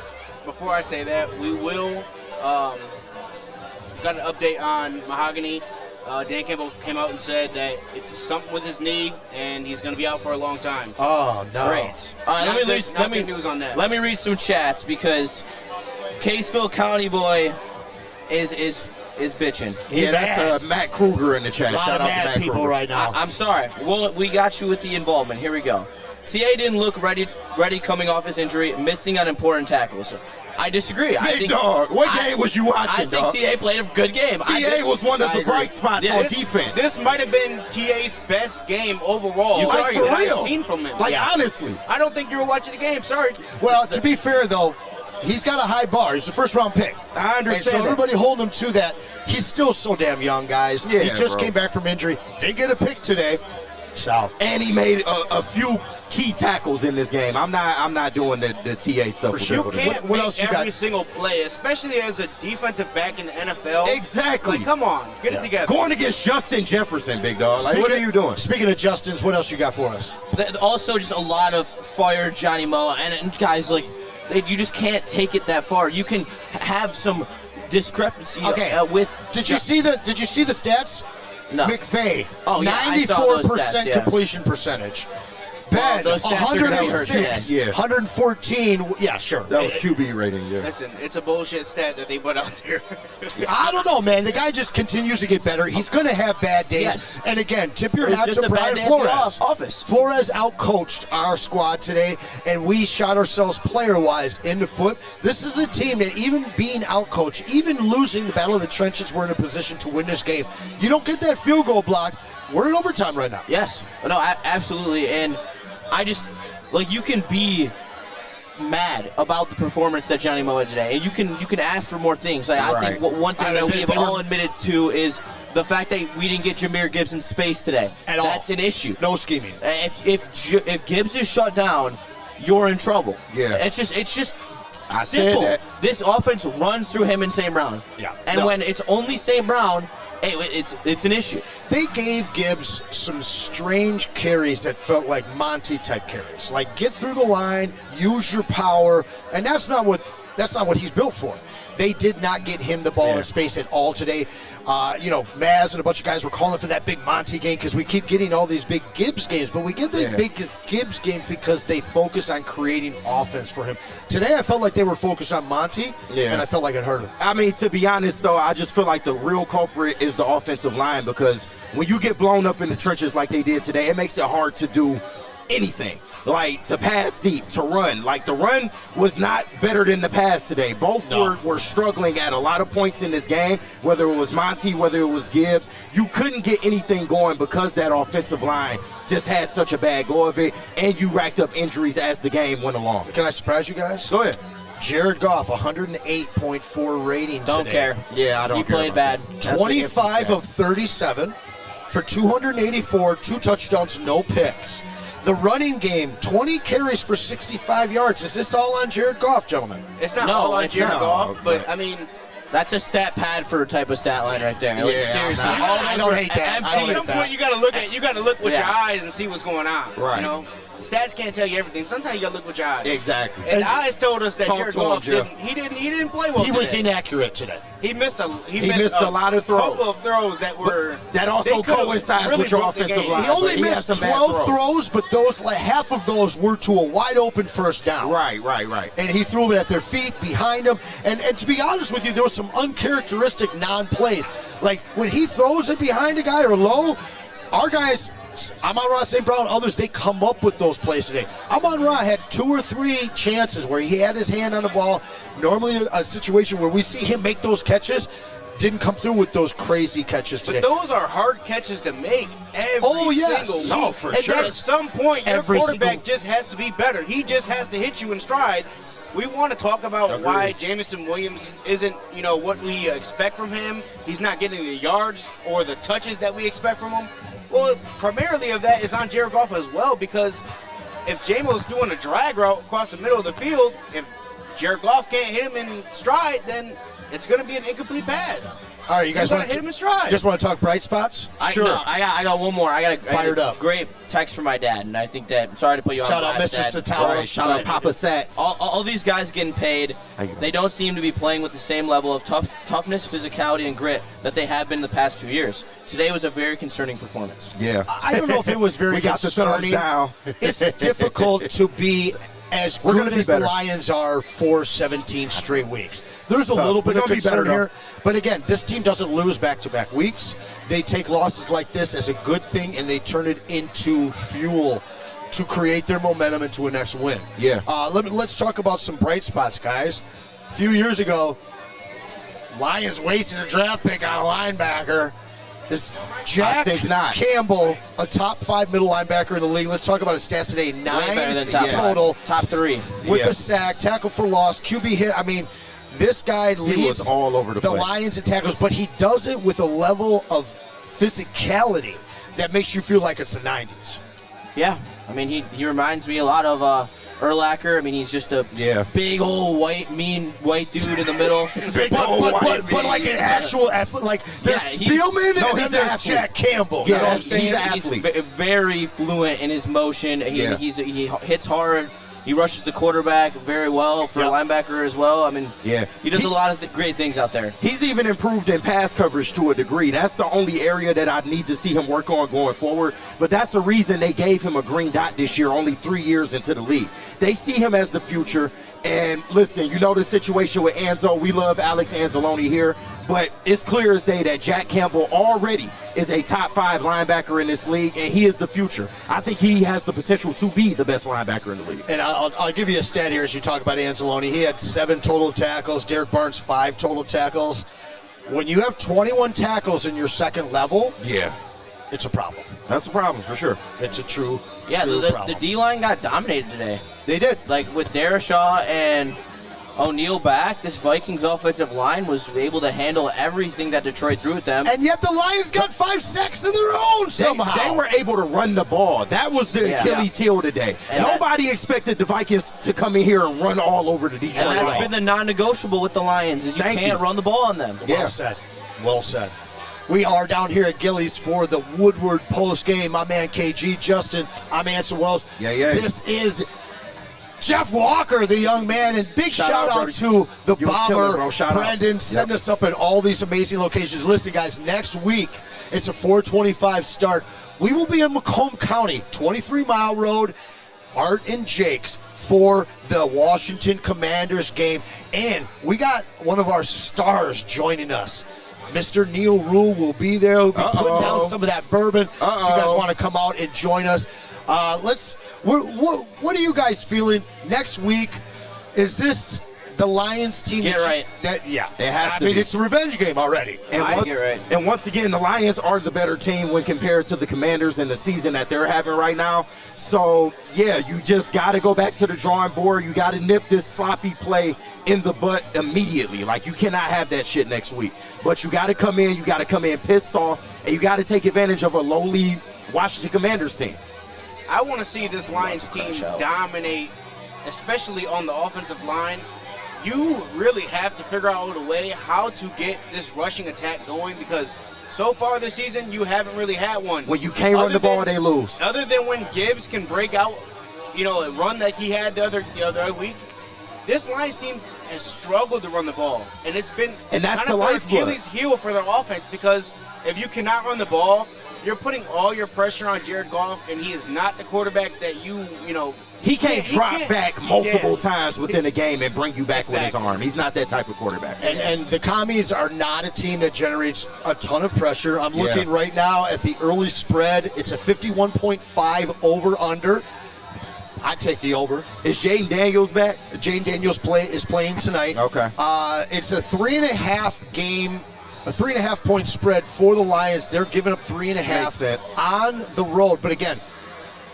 before I say that, we will got an update on Mahogany. Dan Campbell came out and said that it's something with his knee, and he's going to be out for a long time. Oh, no. Great. Let me read some chats because Caseville County boy is bitching. Yeah, that's Matt Kruger in the chat. A lot Shout of out to mad Matt people Kruger. right now. I'm sorry. Well, we got you with the involvement. Here we go. TA didn't look ready coming off his injury, missing on important tackles. I disagree. Big dog. What game was you watching, I think TA played a good game. TA was one of the bright spots on defense. This might have been TA's best game overall. Like, for real. I've seen from him. Like, honestly. I don't think you were watching the game. Sorry. Well, to be fair, though, he's got a high bar. He's a first-round pick. I understand and so that. everybody holding him to that. He's still so damn young, guys. Yeah, he just bro. came back from injury. Did get a pick today. So. And he made a few key tackles in this game. I'm not doing the TA stuff. For sure. You can't What make else you every got? single play, especially as a defensive back in the NFL. Exactly. Like, come on, get it together. Going against Justin Jefferson, big dog. Like, what are you doing? Speaking of Justin's, what else you got for us? Also, just a lot of fire Johnny Moe and guys like you just can't take it that far. You can have some discrepancy with. Did you see the stats? No. McVay. Oh, yeah, I saw those 94% stats, yeah. completion percentage. Ben, those stats are gonna be hurt 106, today. Yeah. 114. Yeah, sure. That was QB rating, yeah. Listen, it's a bullshit stat that they put out there. I don't know, man. The guy just continues to get better. He's going to have bad days. Yes. And again, tip your It's hat just to a bad Brian day at the Flores. office. Flores outcoached our squad today, and we shot ourselves player-wise in the foot. This is a team that even being outcoached, even losing the battle of the trenches, we're in a position to win this game. You don't get that field goal blocked, we're in overtime right now. Yes. No, absolutely. And I just, like, you can be mad about the performance that Johnny Moe had today, and you can ask for more things. Like, I think one thing that we have all admitted to is the fact that we didn't get Jameer Gibbs space today. At all. That's an issue. No scheming. If Gibbs is shut down, you're in trouble. Yeah. It's just I simple. said that. This offense runs through him and St. Brown. Yeah. And when it's only St. Brown, it's an issue. They gave Gibbs some strange carries that felt like Monty-type carries. Like, get through the line, use your power, and that's not what he's built for. They did not get him the ball in space at all today. Maz and a bunch of guys were calling for that big Monty game because we keep getting all these big Gibbs games, but we get the big Gibbs game because they focus on creating offense for him. Today, I felt like they were focused on Monty, and I felt like it hurt him. I mean, to be honest, though, I just feel like the real culprit is the offensive line because when you get blown up in the trenches like they did today, it makes it hard to do anything. Like, to pass deep, to run. Like, the run was not better than the pass today. Both were struggling at a lot of points in this game, whether it was Monty, whether it was Gibbs. You couldn't get anything going because that offensive line just had such a bad go of it, and you racked up injuries as the game went along. Can I surprise you guys? Go ahead. Jared Goff, 108.4 rating Don't today. care. Yeah, I don't He care played about bad. that. 25 of 37 for 284, 2 touchdowns, no picks. The running game, 20 carries for 65 yards. Is this all on Jared Goff, gentlemen? It's not No, all on it's Jared not. Goff, but I mean, That's a stat pad for a type of stat line right there. Like, Yeah, seriously, I all I those don't were hate that. I empty. don't at hate some that. point you gotta look with your eyes and see what's going on. Right. You know, stats can't tell you everything. Sometimes you gotta look with your eyes. Exactly. And the eyes told us that Talk Jared to him, Goff Jeff. didn't play well. He was today. inaccurate today. He missed a lot of throws. Couple of throws that were That also they could've coincides really with your broke the offensive game. line. He only but had missed some bad 12 throws, but those, like, half of those were to a wide open first down. Right. And he threw them at their feet, behind them. And to be honest with you, there was some uncharacteristic non-plays. Like, when he throws it behind a guy or low, our guys, Amon-Ra, St. Brown, others, they come up with those plays today. Amon-Ra had 2 or 3 chances where he had his hand on the ball. Normally a situation where we see him make those catches, didn't come through with those crazy catches today. But those are hard catches to make every single week. No, for and sure. At some point, your Every quarterback just has to be better. He just has to hit you in stride. We want to talk about why Jamison Williams isn't, what we expect from him. He's not getting the yards or the touches that we expect from him. Well, primarily of that is on Jared Goff as well, because if Jamo's doing a drag route across the middle of the field, if Jared Goff can't hit him in stride, then it's going to be an incomplete pass. All right, you guys want to hit him in stride. You just want to talk bright spots? Sure. No, I got one more. I got up. Great text from my dad, and I think that. Sorry to put you Shout on out blast, Mr. Dad. Satala. Right, shout out Papa Sats. All these guys getting paid, they don't seem to be playing with the same level of toughness, physicality, and grit that they have been the past 2 years. Today was a very concerning performance. Yeah. I don't know if it was very We got the concerning. thumbs down. It's difficult to be as good as the Lions are for 17 straight weeks. There's a little bit of concern here. But again, this team doesn't lose back-to-back weeks. They take losses like this as a good thing, and they turn it into fuel to create their momentum into a next win. Yeah. Let's talk about some bright spots, guys. A few years ago, Lions wasted a draft pick on a linebacker. This Jack Campbell, a top 5 middle linebacker in the league. Let's talk about his stats today. 9 total. Top 3. With a sack, tackle for loss, QB hit. I mean, this guy leads all over the place. Lions in tackles, but he does it with a level of physicality that makes you feel like it's the 90s. Yeah. I mean, he reminds me a lot of Urlacher. I mean, he's just a big old mean white dude in the middle. but like an actual athlete. Like there's Spielman and then there's Jack Campbell. Yeah, you know what I'm saying? he's an athlete. He's very fluent in his motion. He hits hard. He rushes the quarterback very well for a linebacker as well. I mean, he does a lot of great things out there. He's even improved in pass coverage to a degree. That's the only area that I need to see him work on going forward. But that's the reason they gave him a green dot this year, only 3 years into the league. They see him as the future. And listen, you know the situation with Anzo. We love Alex Anzalone here. But it's clear as day that Jack Campbell already is a top 5 linebacker in this league, and he is the future. I think he has the potential to be the best linebacker in the league. And I'll give you a stat here as you talk about Anzalone. He had 7 total tackles. Derek Barnes, 5 total tackles. When you have 21 tackles in your second level, it's a problem. That's a problem for sure. It's a true problem. The D-line got dominated today. They did. Like with Darashaw and O'Neal back, this Vikings offensive line was able to handle everything that Detroit threw at them. And yet the Lions got 5 sacks of their own somehow. They were able to run the ball. That was the Achilles heel today. And nobody expected the Vikings to come in here and run all over the Detroit Lions. And that's Lions. been the non-negotiable with the Lions is you can't run the ball on them. Well said. Well said. We are down here at Gilly's for the Woodward post game. My man KG, Justin, I'm Anson Wells. This is Jeff Walker, the young man, and big shout out to the Bomber, Brendan, setting us up at all these amazing locations. Listen, guys, next week, it's a 4:25 start. We will be in Macomb County, 23 Mile Road, Art and Jake's for the Washington Commanders game. And we got one of our stars joining us. Mr. Neil Rule will be there. We'll be putting down some of that bourbon. So you guys want to come out and join us. What are you guys feeling next week? Is this the Lions team? Get right. It has to be. It's a revenge game already. And once again, the Lions are the better team when compared to the Commanders in the season that they're having right now. So, you just got to go back to the drawing board. You got to nip this sloppy play in the butt immediately. Like, you cannot have that shit next week. But you got to come in. You got to come in pissed off. And you got to take advantage of a lowly Washington Commanders team. I want to see this Lions team dominate, especially on the offensive line. You really have to figure out a way how to get this rushing attack going because so far this season, you haven't really had one. When you can't run the ball, they lose. Other than when Gibbs can break out, a run that he had the other week, this Lions team has struggled to run the ball. And it's been that's the lifeblood. Achilles heel for their offense because if you cannot run the ball, you're putting all your pressure on Jared Goff, and he is not the quarterback that he can't drop back multiple times within a game and bring you back with his arm. He's not that type of quarterback. And the Commies are not a team that generates a ton of pressure. I'm looking right now at the early spread. It's a 51.5 over-under. I'd take the over. Is Jaden Daniels back? Jaden Daniels is playing tonight. Okay. It's a 3.5 point spread for the Lions. They're giving up 3.5 on the road. But again,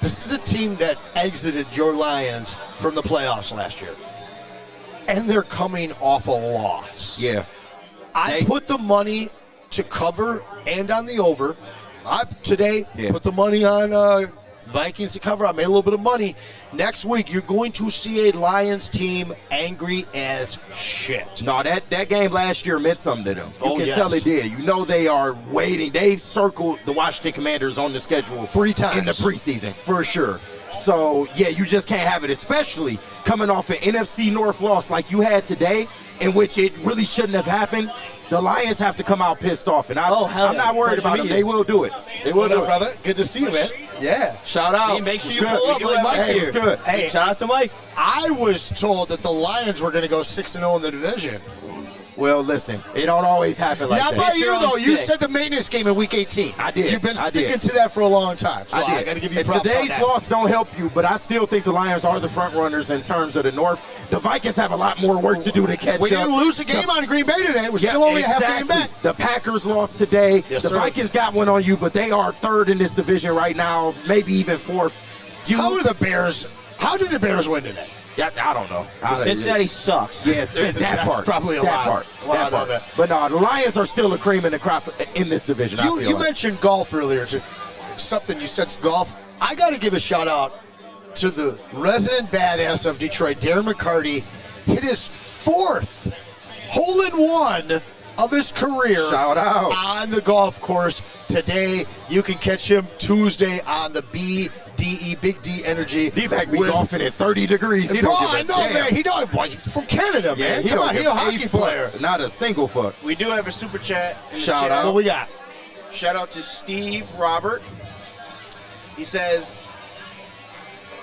this is a team that exited your Lions from the playoffs last year. And they're coming off a loss. Yeah. I put the money to cover and on the over. I put the money on Vikings to cover. I made a little bit of money. Next week, you're going to see a Lions team angry as shit. No, that game last year meant something to them. You can tell it did. You know they are waiting. They've circled the Washington Commanders on the schedule 3 times in the preseason, for sure. So, yeah, you just can't have it, especially coming off an NFC North loss like you had today, in which it really shouldn't have happened. The Lions have to come out pissed off, and I'm not worried about them. They will do it. They will do it, brother. Good to see you, man. Yeah. Shout out. See, make sure you pull up like Mike here. Good. Hey, shout out to Mike. I was told that the Lions were going to go 6-0 in the division. Well, listen, it don't always happen like that. Not by you, though. You said the maintenance game in Week 18. I did. You've been sticking to that for a long time, so I got to give you props on that. Today's loss don't help you, but I still think the Lions are the front runners in terms of the North. The Vikings have a lot more work to do to catch up. We didn't lose a game on Green Bay today. We're still only a half game back. The Packers lost today. Yes, the Vikings got one on you, but they are third in this division right now, maybe even fourth. How did the Bears win today? Yeah, I don't know. Cincinnati sucks. Yes, that part. Probably a lot of it. But no, the Lions are still the cream in the crop in this division. You mentioned golf earlier, too. Something you said golf. I got to give a shout out to the resident badass of Detroit, Darren McCarty. Hit his 4th hole-in-one of his career. Shout out. On the golf course today. You can catch him Tuesday on the BDE, Big D Energy. D-Mac be golfing at 30 degrees. He don't give a damn. Man. He don't. Boy, he's from Canada, man. He Come on, he's a hockey player. Not a single fuck. We do have a super chat. Shout out. What we got? Shout out to Steve Robert. He says,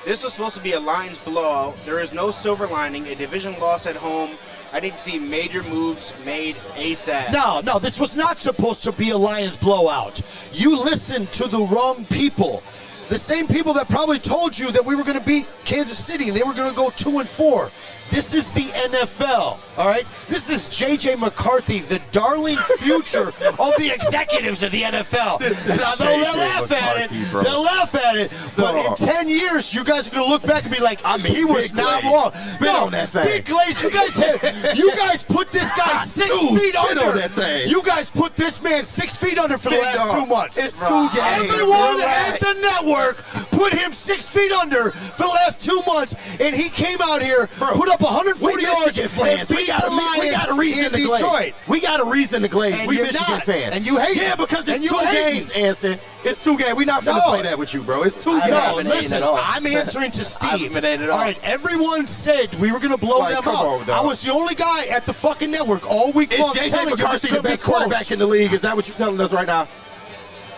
this was supposed to be a Lions blowout. There is no silver lining. A division loss at home. I need to see major moves made ASAP. No, this was not supposed to be a Lions blowout. You listened to the wrong people. The same people that probably told you that we were going to beat Kansas City and they were going to go 2-4. This is the NFL, all right? This is J.J. McCarthy, the darling future of the executives of the NFL. They'll laugh at it. They'll laugh at it. But in 10 years, you guys are going to look back and be like, he was not wrong. Spit on that thing. Big Glaze, you guys put this guy 6 feet under. That thing. You guys put this man 6 feet under for the last 2 months. It's 2 games. Everyone at the network put him 6 feet under for the last 2 months, and he came out here, put up 140 yards, and beat the Lions in Detroit. We got a reason to glaze. And We you're Michigan not. fans. And you hate Yeah, it. because it's And 2 you hate games, Anson. It's 2 games. We're not going to play that with you, bro. It's 2 games. No, been hating listen, at all. I'm answering to Steve. been hating at all. All right, everyone said we were going to blow Like, them come out. on, dog. I was the only guy at the fucking network all week Is long J.J. telling you McCarthy it's the going to be best quarterback close. in the league? Is that what you're telling us right now?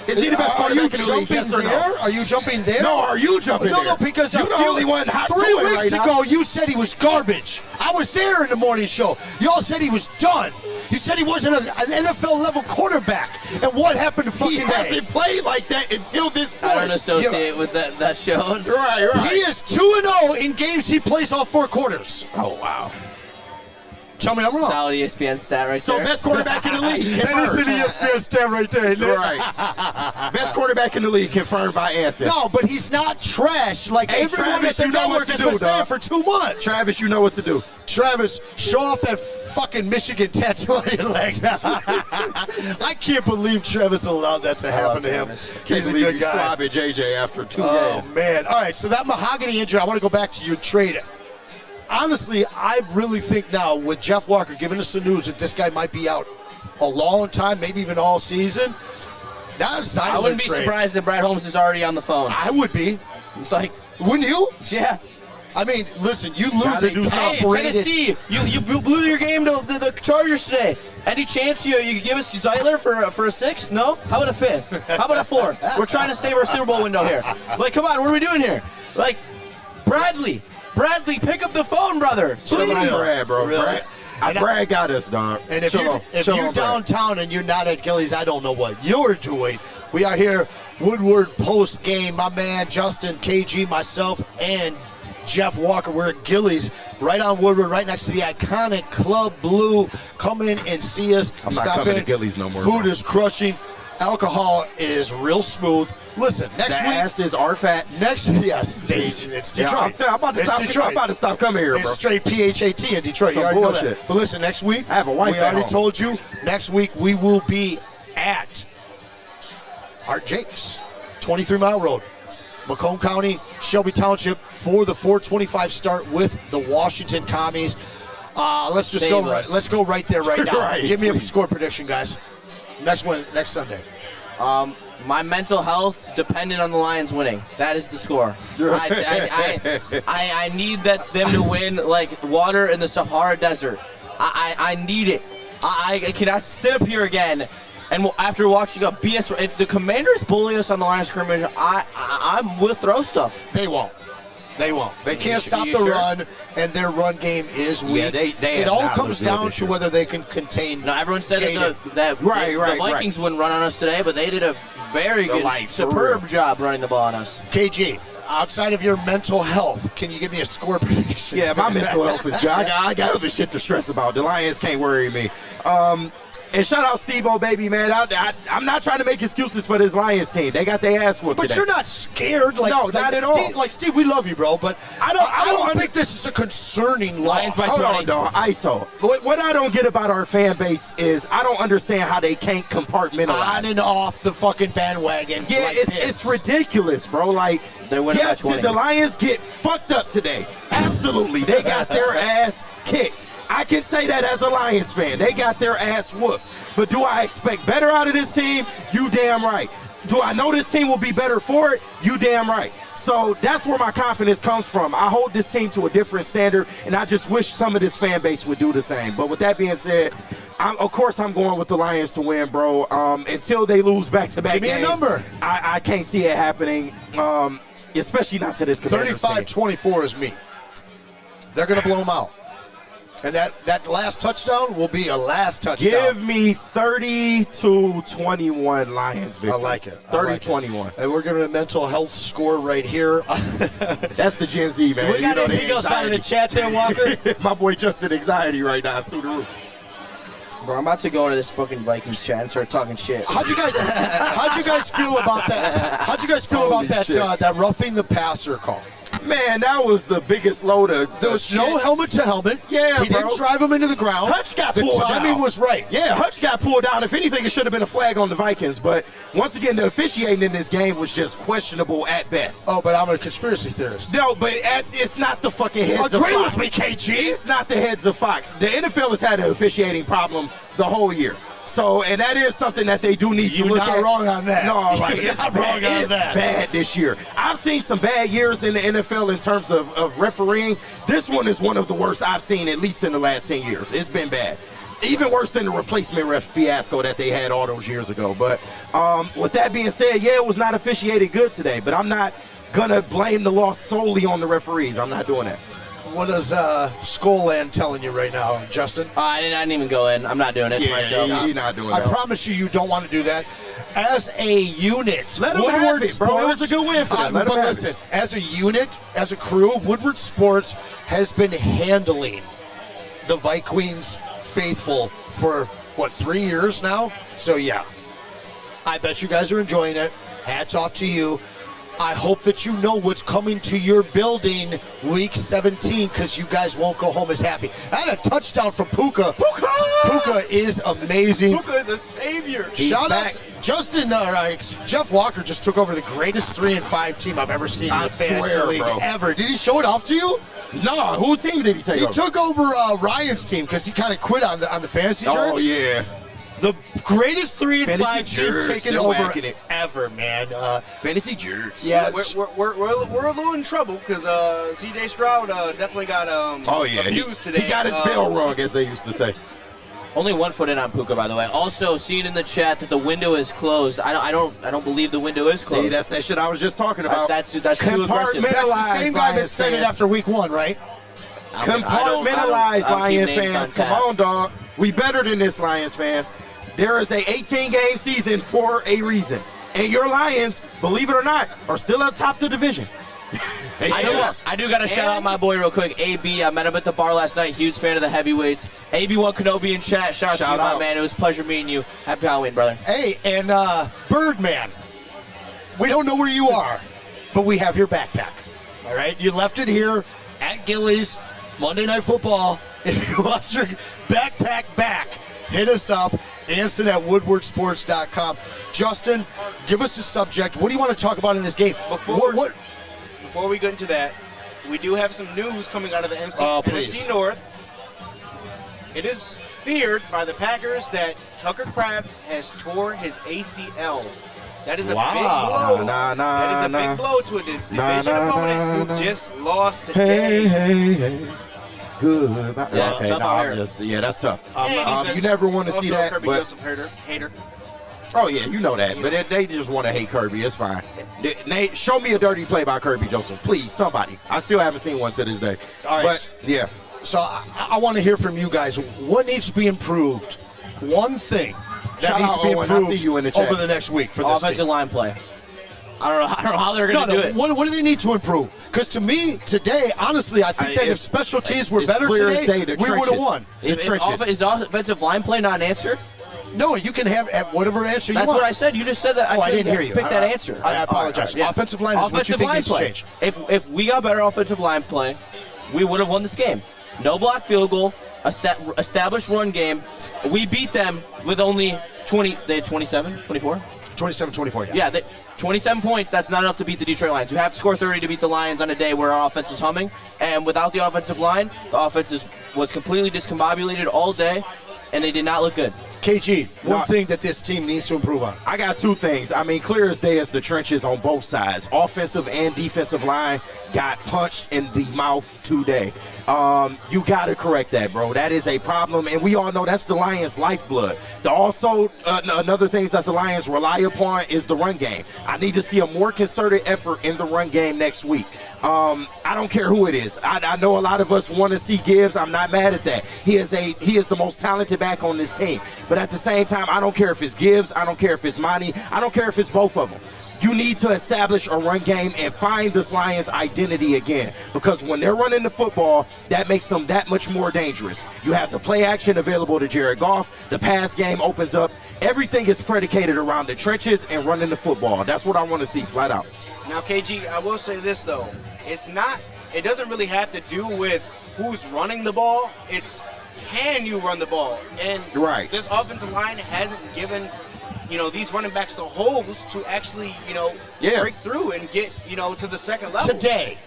Is he the best quarterback in the league? Yes or no? Are you jumping there? No, are you jumping there? No, because you're the only one hot 3 to it weeks right ago, now. you said he was garbage. I was there in the morning show. Y'all said he was done. You said he wasn't an NFL-level quarterback. And what happened to fucking He hasn't played like that until this point. I don't associate with that show. Right. He is 2-0 in games he plays all 4 quarters. Oh, wow. Tell me I'm wrong. Solid ESPN stat right So there. best quarterback in the league. That is an ESPN stat right there, isn't it? Right. Best quarterback in the league confirmed by Anson. No, but he's not trash like Hey, everyone Travis, at the you know network what to has do, been saying dog. for 2 months. Travis, you know what to do. Travis, show off that fucking Michigan tattoo on your leg. I can't believe Travis allowed that to happen to him. He's a good guy. Slobbing JJ after 2 Oh, games. man. All right, so that mahogany injury, I want to go back to your trade. Honestly, I really think now with Jeff Walker giving us the news that this guy might be out a long time, maybe even all season, that's I wouldn't be surprised if Brad Holmes is already on the phone. I would be. Like, Wouldn't you? yeah. I mean, listen, you lose Gotta a do something. top-rated... Tennessee, you blew your game to the Chargers today. Any chance you could give us Zeitler for a 6th? No? How about a 5th? How about a 4th? We're trying to save our Super Bowl window here. Like, come on, what are we doing here? Like, Bradley, pick up the phone, brother. Chill on Please. Brad, bro. Really? Brad got us, dog. And if Chill you're on Brad. downtown and you're not at Gilly's, I don't know what you're doing. We are here, Woodward post game. My man Justin, KG, myself, and Jeff Walker. We're at Gilly's, right on Woodward, right next to the iconic Club Blue. Come in and see us. I'm not coming to Gilly's no more. Food is crushing. Alcohol is real smooth. Listen, next The week. asses are fat. It's Detroit. Yeah, I'm about to stop coming here, It's bro. straight PHAT in Detroit. Some you already know bullshit. that. But listen, next week, I have a wife we at already home. told you, next week we will be at Art Jake's, 23 Mile Road. Macomb County, Shelby Township for the 4:25 start with the Washington Commies. Let's just go right. Let's go right there right now. Right, Give me a score prediction, guys. Next Sunday. My mental health dependent on the Lions winning. That is the score. I need them to win like water in the Sahara Desert. I need it. I cannot sit up here again. And after watching a BS, if the Commanders bully us on the line of scrimmage, I'm with throw stuff. They won't. They can't stop the run, and their run game is weak. Yeah, it all comes down to whether they can contain. No, everyone said that the Vikings wouldn't run on us today, but they did a very good, superb job running the ball on us. KG, outside of your mental health, can you give me a score prediction? Yeah, my mental health is good. I got other shit to stress about. The Lions can't worry me. And shout out Steve-O, baby, man. I'm not trying to make excuses for this Lions team. They got their ass whooped today. But you're not scared. Like, no, not at all. Like, Steve, we love you, bro, but I don't think this is a concerning loss. Hold on, dog. ISO. What I don't get about our fan base is I don't understand how they can't compartmentalize. On and off the fucking bandwagon. Yeah, like it's ridiculous, bro. Like, yes, did the Lions get fucked up today? Absolutely. They got their ass kicked. I can say that as a Lions fan. They got their ass whooped. But do I expect better out of this team? You damn right. Do I know this team will be better for it? You damn right. So that's where my confidence comes from. I hold this team to a different standard, and I just wish some of this fan base would do the same. But with that being said, of course I'm going with the Lions to win, bro. Until they lose back-to-back games. Give me a number. I can't see it happening, especially not to this Commanders team. 35-24 is me. They're going to blow them out. And that last touchdown will be a last touchdown. Give me 30-21 Lions victory. I like it. 30-21. And we're giving a mental health score right here. That's the Gen Z, man. We got anything else out of the chat there, Walker? My boy Justin anxiety right now. It's through the roof. Bro, I'm about to go into this fucking Vikings chat and start talking shit. How'd you guys feel about that? How'd you guys feel about that roughing the passer call? Man, that was the biggest load of There was no helmet to helmet. Yeah, he didn't drive him into the ground. Hutch got pulled down. The timing was right. Yeah, Hutch got pulled down. If anything, it should have been a flag on the Vikings. But once again, the officiating in this game was just questionable at best. Oh, but I'm a conspiracy theorist. No, but it's not the fucking heads of Fox. Agree with me, KG. It's not the heads of Fox. The NFL has had an officiating problem the whole year. So, and that is something that they do need to look at. You're not wrong on that. No, like, it's bad this year. I've seen some bad years in the NFL in terms of refereeing. This one is one of the worst I've seen, at least in the last 10 years. It's been bad. Even worse than the replacement ref fiasco that they had all those years ago. But with that being said, yeah, it was not officiated good today. But I'm not going to blame the loss solely on the referees. I'm not doing that. What is Skullland telling you right now, Justin? I didn't even go in. I'm not doing it myself. You're not doing that. I promise you don't want to do that. As a unit, let them have it, bro. It was a good win for them. But listen, as a unit, as a crew, Woodward Sports has been handling the Vikings faithful for, 3 years now? So, yeah. I bet you guys are enjoying it. Hats off to you. I hope that you know what's coming to your building week 17 because you guys won't go home as happy. And a touchdown from Puka. Puka is amazing. Puka is a savior. Shout out Justin. Jeff Walker just took over the greatest 3-5 team I've ever seen in the fantasy league ever. Did he show it off to you? No. Who team did he take over? He took over Ryan's team because he kind of quit on the fantasy jerks. Oh, yeah. The greatest 3-5 team taken over ever, man. Fantasy jerks. Yeah, we're a little in trouble because C.J. Stroud definitely got abused today. He got his bell wrong, as they used to say. Only 1 foot in on Puka, by the way. Also, seeing in the chat that the window is closed. I don't believe the window is closed. See, that's that shit I was just talking about. That's too aggressive. That's the same guy that said it after week 1, right? Compartmentalized Lions fans. Come on, dog. We better than this, Lions fans. There is a 18-game season for a reason. And your Lions, believe it or not, are still up top the division. I do got to shout out my boy real quick, AB. I met him at the bar last night. Huge fan of the heavyweights. AB1 Kenobi in chat. Shout out to you, my man. It was a pleasure meeting you. Happy Halloween, brother. Hey, and Birdman, we don't know where you are, but we have your backpack. All right? You left it here at Gilly's Monday Night Football. If you want your backpack back, hit us up. Anson at woodwardsports.com. Justin, give us a subject. What do you want to talk about in this game? Before we get into that, we do have some news coming out of the NFC North. It is feared by the Packers that Tucker Kraft has tore his ACL. That is a big blow. That is a big blow to a division opponent who just lost today. Hey. Good. Yeah, okay, tough that's tough. And you never want to see that. Kirby But, Joseph hater. oh, yeah, you know that. But they just want to hate Kirby. It's fine. Nate, show me a dirty play by Kirby Joseph. Please, somebody. I still haven't seen one to this day. All right. But, yeah. So I want to hear from you guys. What needs to be improved? One thing that needs to be improved over the next week for this offensive team. line play. I don't know how they're going to do it. What do they need to improve? Because to me, today, honestly, I think that if special teams were better today, we would have won. Is offensive line play not an answer? No, you can have whatever answer you want. That's what I said. You just said that. I didn't hear you. Pick that answer. I apologize. Yeah. Offensive line is what you think needs to change. If we got better offensive line play, we would have won this game. No block field goal, established run game. We beat them with only 20. They had 27, 24? 27-24, yeah. 27 points, that's not enough to beat the Detroit Lions. You have to score 30 to beat the Lions on a day where our offense is humming. And without the offensive line, the offense was completely discombobulated all day, and they did not look good. KG, one thing that this team needs to improve on. I got two things. I mean, clear as day is the trenches on both sides. Offensive and defensive line got punched in the mouth today. You got to correct that, bro. That is a problem, and we all know that's the Lions' lifeblood. Another thing that the Lions rely upon is the run game. I need to see a more concerted effort in the run game next week. I don't care who it is. I know a lot of us want to see Gibbs. I'm not mad at that. He is the most talented back on this team. But at the same time, I don't care if it's Gibbs. I don't care if it's Monty. I don't care if it's both of them. You need to establish a run game and find this Lions identity again. Because when they're running the football, that makes them that much more dangerous. You have the play action available to Jared Goff. The pass game opens up. Everything is predicated around the trenches and running the football. That's what I want to see flat out. Now, KG, I will say this, though. It doesn't really have to do with who's running the ball. It's can you run the ball? And this offensive line hasn't given these running backs the holes to actually, break through and get, to the second level. Today.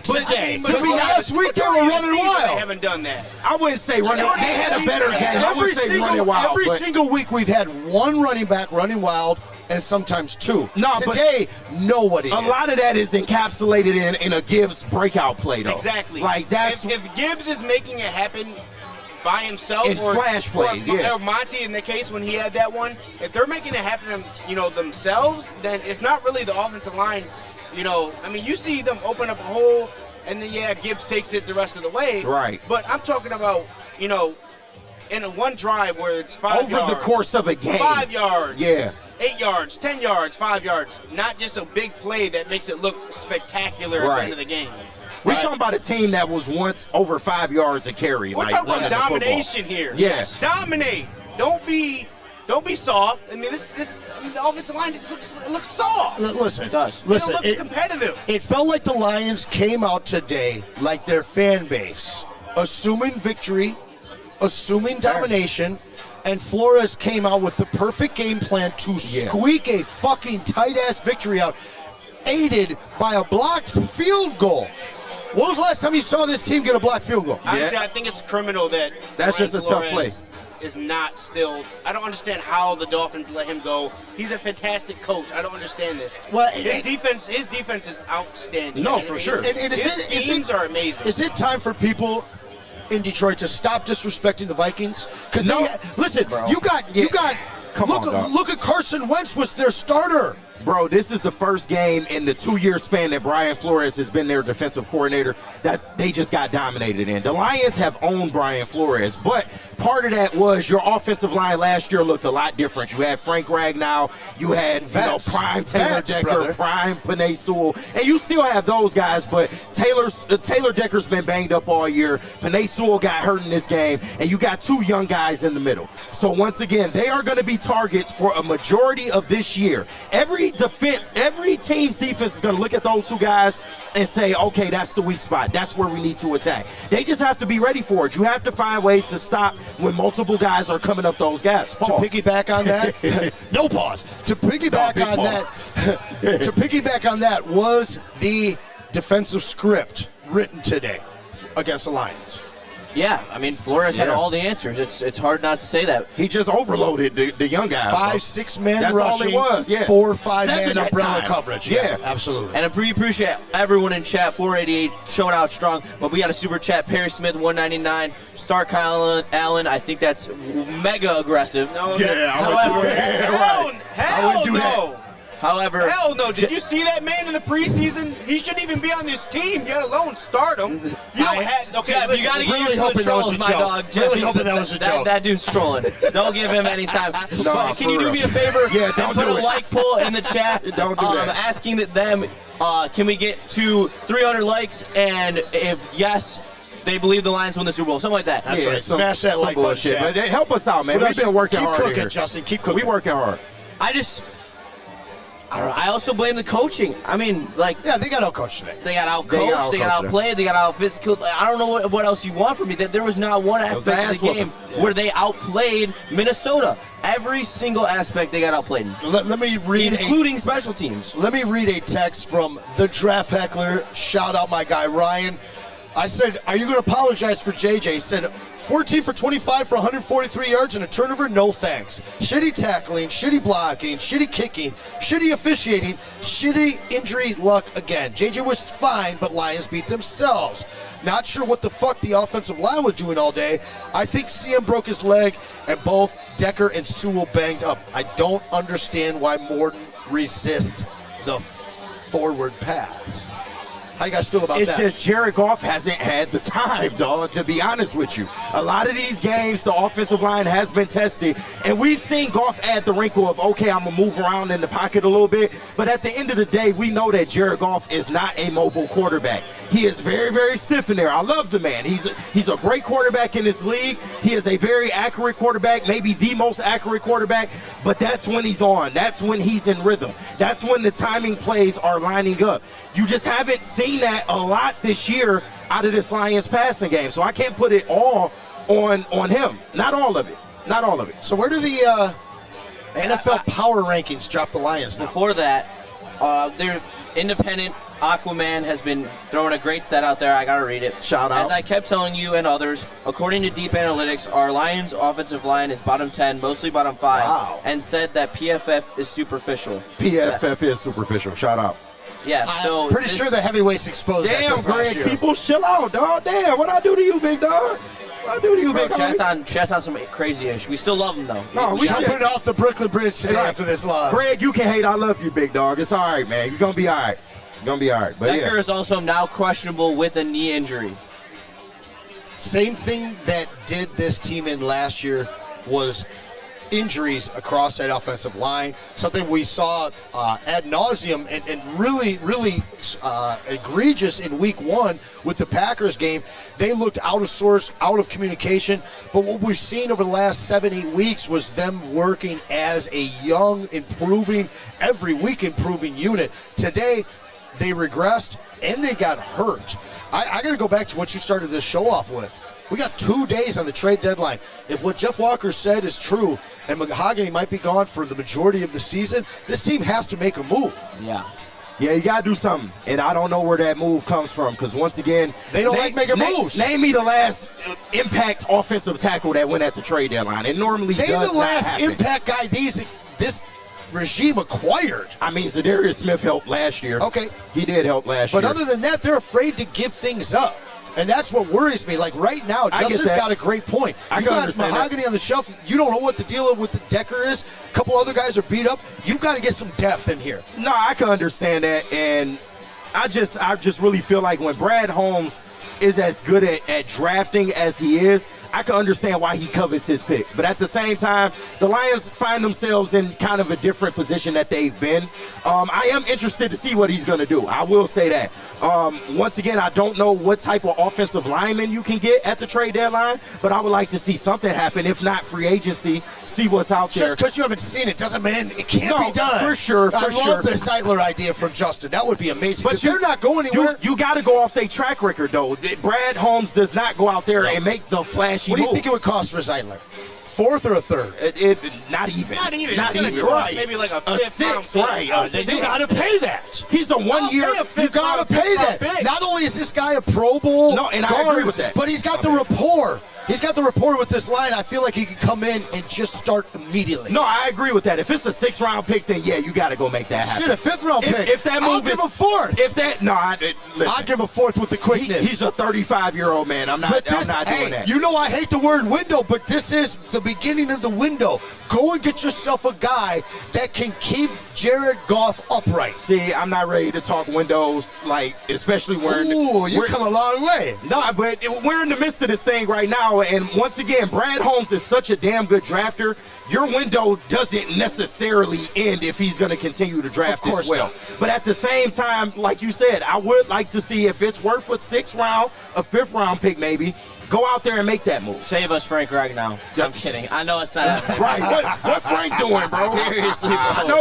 Last week they were running wild. They haven't done that. I wouldn't say running wild. They had a better game. I would say running wild. Every single week we've had one running back running wild and sometimes two. Today, nobody. A lot of that is encapsulated in a Gibbs breakout play, though. Exactly. Like that's if Gibbs is making it happen by himself in flash plays, or Monty in the case when he had that one, if they're making it happen, themselves, then it's not really the offensive lines. You see them open up a hole, and then Gibbs takes it the rest of the way. Right. But I'm talking about in a one drive where it's 5 yards over the course of a game. 5 yards. Yeah. 8 yards, 10 yards, 5 yards. Not just a big play that makes it look spectacular at the end of the game. We're talking about a team that was once over 5 yards a carry. We're talking about domination here. Yes. Dominate. Don't be soft. I mean, the offensive line looks soft. Listen, it does. Listen, they don't look competitive. It felt like the Lions came out today like their fan base, assuming victory, assuming domination, and Flores came out with the perfect game plan to squeak a fucking tight-ass victory out, aided by a blocked field goal. When was the last time you saw this team get a blocked field goal? Honestly, I think it's criminal that that's just a tough play. Is not still. I don't understand how the Dolphins let him go. He's a fantastic coach. I don't understand this. Well, his defense is outstanding. No, for sure. His schemes are amazing. Is it time for people in Detroit to stop disrespecting the Vikings? Because listen, bro. You got. Look at Carson Wentz was their starter. Bro, this is the first game in the 2-year span that Brian Flores has been their defensive coordinator that they just got dominated in. The Lions have owned Brian Flores, but part of that was your offensive line last year looked a lot different. You had Frank Ragnow, you had prime Taylor Decker, prime Penei Sewell, and you still have those guys, but Taylor Decker's been banged up all year. Penei Sewell got hurt in this game, and you got two young guys in the middle. So once again, they are going to be targets for a majority of this year. Every every team's defense is going to look at those two guys and say, okay, that's the weak spot. That's where we need to attack. They just have to be ready for it. You have to find ways to stop when multiple guys are coming up those gaps. To piggyback on that, no pause. To piggyback to piggyback on that was the defensive script written today against the Lions. Yeah, I mean, Flores had all the answers. It's hard not to say that. He just overloaded the young guys. 5-6 men That's rushing, all it was, 4 or 5 man at umbrella times. coverage. Yeah, absolutely. And I appreciate everyone in chat, 488, showing out strong. But we got a super chat, Perry Smith, 199, Star Kyle Allen. I think that's mega aggressive. No, however, hell no. However, hell no. Did you see that man in the preseason? He shouldn't even be on this team, let alone start him. You don't have. Okay, Jeff, listen, you got to get really used to hoping the that was trolls, a my joke. dog. Really Jeff, hoping that was a joke. That dude's trolling. Don't give him any time. No, But can you do me a favor? Yeah, don't put do a it. like poll in the chat. Don't do that. Asking them, can we get to 300 likes? And if yes, they believe the Lions win the Super Bowl. Something like that. That's right. Smash that like button, bullshit. Chad. But help us out, man. We've been working Keep hard cooking, here. Justin. Keep cooking. We working hard. I don't know. I also blame the coaching. I mean, like, Yeah, they got out-coached today. they got out-coached, they got outplayed, they got out-physical. I don't know what else you want from me. That there was not one aspect of the game where they outplayed Minnesota. Every single aspect they got outplayed, Let me read including special teams. Let me read a text from the Draft Heckler. Shout out my guy Ryan. I said, are you going to apologize for JJ? He said, 14 for 25 for 143 yards and a turnover? No thanks. Shitty tackling, shitty blocking, shitty kicking, shitty officiating, shitty injury luck again. JJ was fine, but Lions beat themselves. Not sure what the fuck the offensive line was doing all day. I think CM broke his leg and both Decker and Sewell banged up. I don't understand why Morton resists the forward pass. How you guys feel about that? It's just Jared Goff hasn't had the time, dog, to be honest with you. A lot of these games, the offensive line has been tested, and we've seen Goff add the wrinkle of, okay, I'm going to move around in the pocket a little bit, but at the end of the day, we know that Jared Goff is not a mobile quarterback. He is very, very stiff in there. I love the man. He's a great quarterback in this league. He is a very accurate quarterback, maybe the most accurate quarterback, but that's when he's on. That's when he's in rhythm. That's when the timing plays are lining up. You just haven't seen that a lot this year out of this Lions passing game. So I can't put it all on him. Not all of it. Not all of it. So where do the NFL power rankings drop the Lions now? Before that, their independent Aquaman has been throwing a great stat out there. I gotta read it. Shout out. As I kept telling you and others, according to Deep Analytics, our Lions offensive line is bottom 10, mostly bottom 5, and said that PFF is superficial. PFF is superficial. Shout out. Yeah, so I'm pretty sure the heavyweights exposed that Damn, this last Greg, year. people chill out, dog. Damn, what I do to you, big dog? What I do to you, Bro, big dog? chat's on some crazy ish. We still love him though. No, we Jumping off the Brooklyn Bridge today after this loss. Greg, you can hate. I love you, big dog. It's all right, man. You're going to be all right. You're going to be all right. But Decker is also now questionable with a knee injury. Same thing that did this team in last year was injuries across that offensive line. Something we saw ad nauseum and really egregious in week 1 with the Packers game. They looked out of sorts, out of communication. But what we've seen over the last 7-8 weeks was them working as a young, every week improving unit. Today, they regressed and they got hurt. I got to go back to what you started this show off with. We got 2 days on the trade deadline. If what Jeff Walker said is true and Mahogany might be gone for the majority of the season, this team has to make a move. Yeah, you got to do something. And I don't know where that move comes from because, once again, they don't like making moves. Name me the last impact offensive tackle that went at the trade deadline. It normally does not happen. Name the last impact guy this regime acquired. I mean, Zadarius Smith helped last year. Okay. He did help last year. But other than that, they're afraid to give things up. And that's what worries me. Like right now, Justin's got a great point. You got Mahogany on the shelf. You don't know what the deal with the Decker is. A couple other guys are beat up. You got to get some depth in here. No, I can understand that. And I just really feel like when Brad Holmes is as good at drafting as he is, I can understand why he covets his picks. But at the same time, the Lions find themselves in kind of a different position that they've been. I am interested to see what he's going to do. I will say that. Once again, I don't know what type of offensive lineman you can get at the trade deadline, but I would like to see something happen. If not free agency, see what's out there. Just because you haven't seen it doesn't mean it can't be done. For sure, I love the Zeitler idea from Justin. That would be amazing. But they're not going anywhere. You got to go off their track record, though. Brad Holmes does not go out there and make the flashy What do you move. think it would cost for Zeitler? Fourth or a third? Not even. Not even. Not It's even. gonna cost Right. maybe like a six, fifth right? round A pick. six. You got to pay that. He's a 1 year. You got to pay that. Not only is this guy a Pro Bowl and guard, I agree with that. but he's got the rapport. He's got the rapport with this line. I feel like he could come in and just start immediately. No, I agree with that. If it's a 6th round pick, then yeah, you got to go make that happen. Shit, a 5th round pick. If that move I'll give a 4th. If that, no, listen. I'll give a 4th with the quickness. He's a 35-year-old man. I'm not doing that. You know I hate the word window, but this is the beginning of the window. Go and get yourself a guy that can keep Jared Goff upright. See, I'm not ready to talk windows, like, especially Ooh, you come a long way. No, but we're in the midst of this thing right now, and once again, Brad Holmes is such a damn good drafter. Your window doesn't necessarily end if he's going to continue to draft as well. Not. But at the same time, like you said, I would like to see if it's worth a 6th round, a 5th round pick maybe. Go out there and make that move. Save us, Frank Ragnow. I'm kidding. I know it's not happening. Right. What Frank doing, bro? Seriously, bro.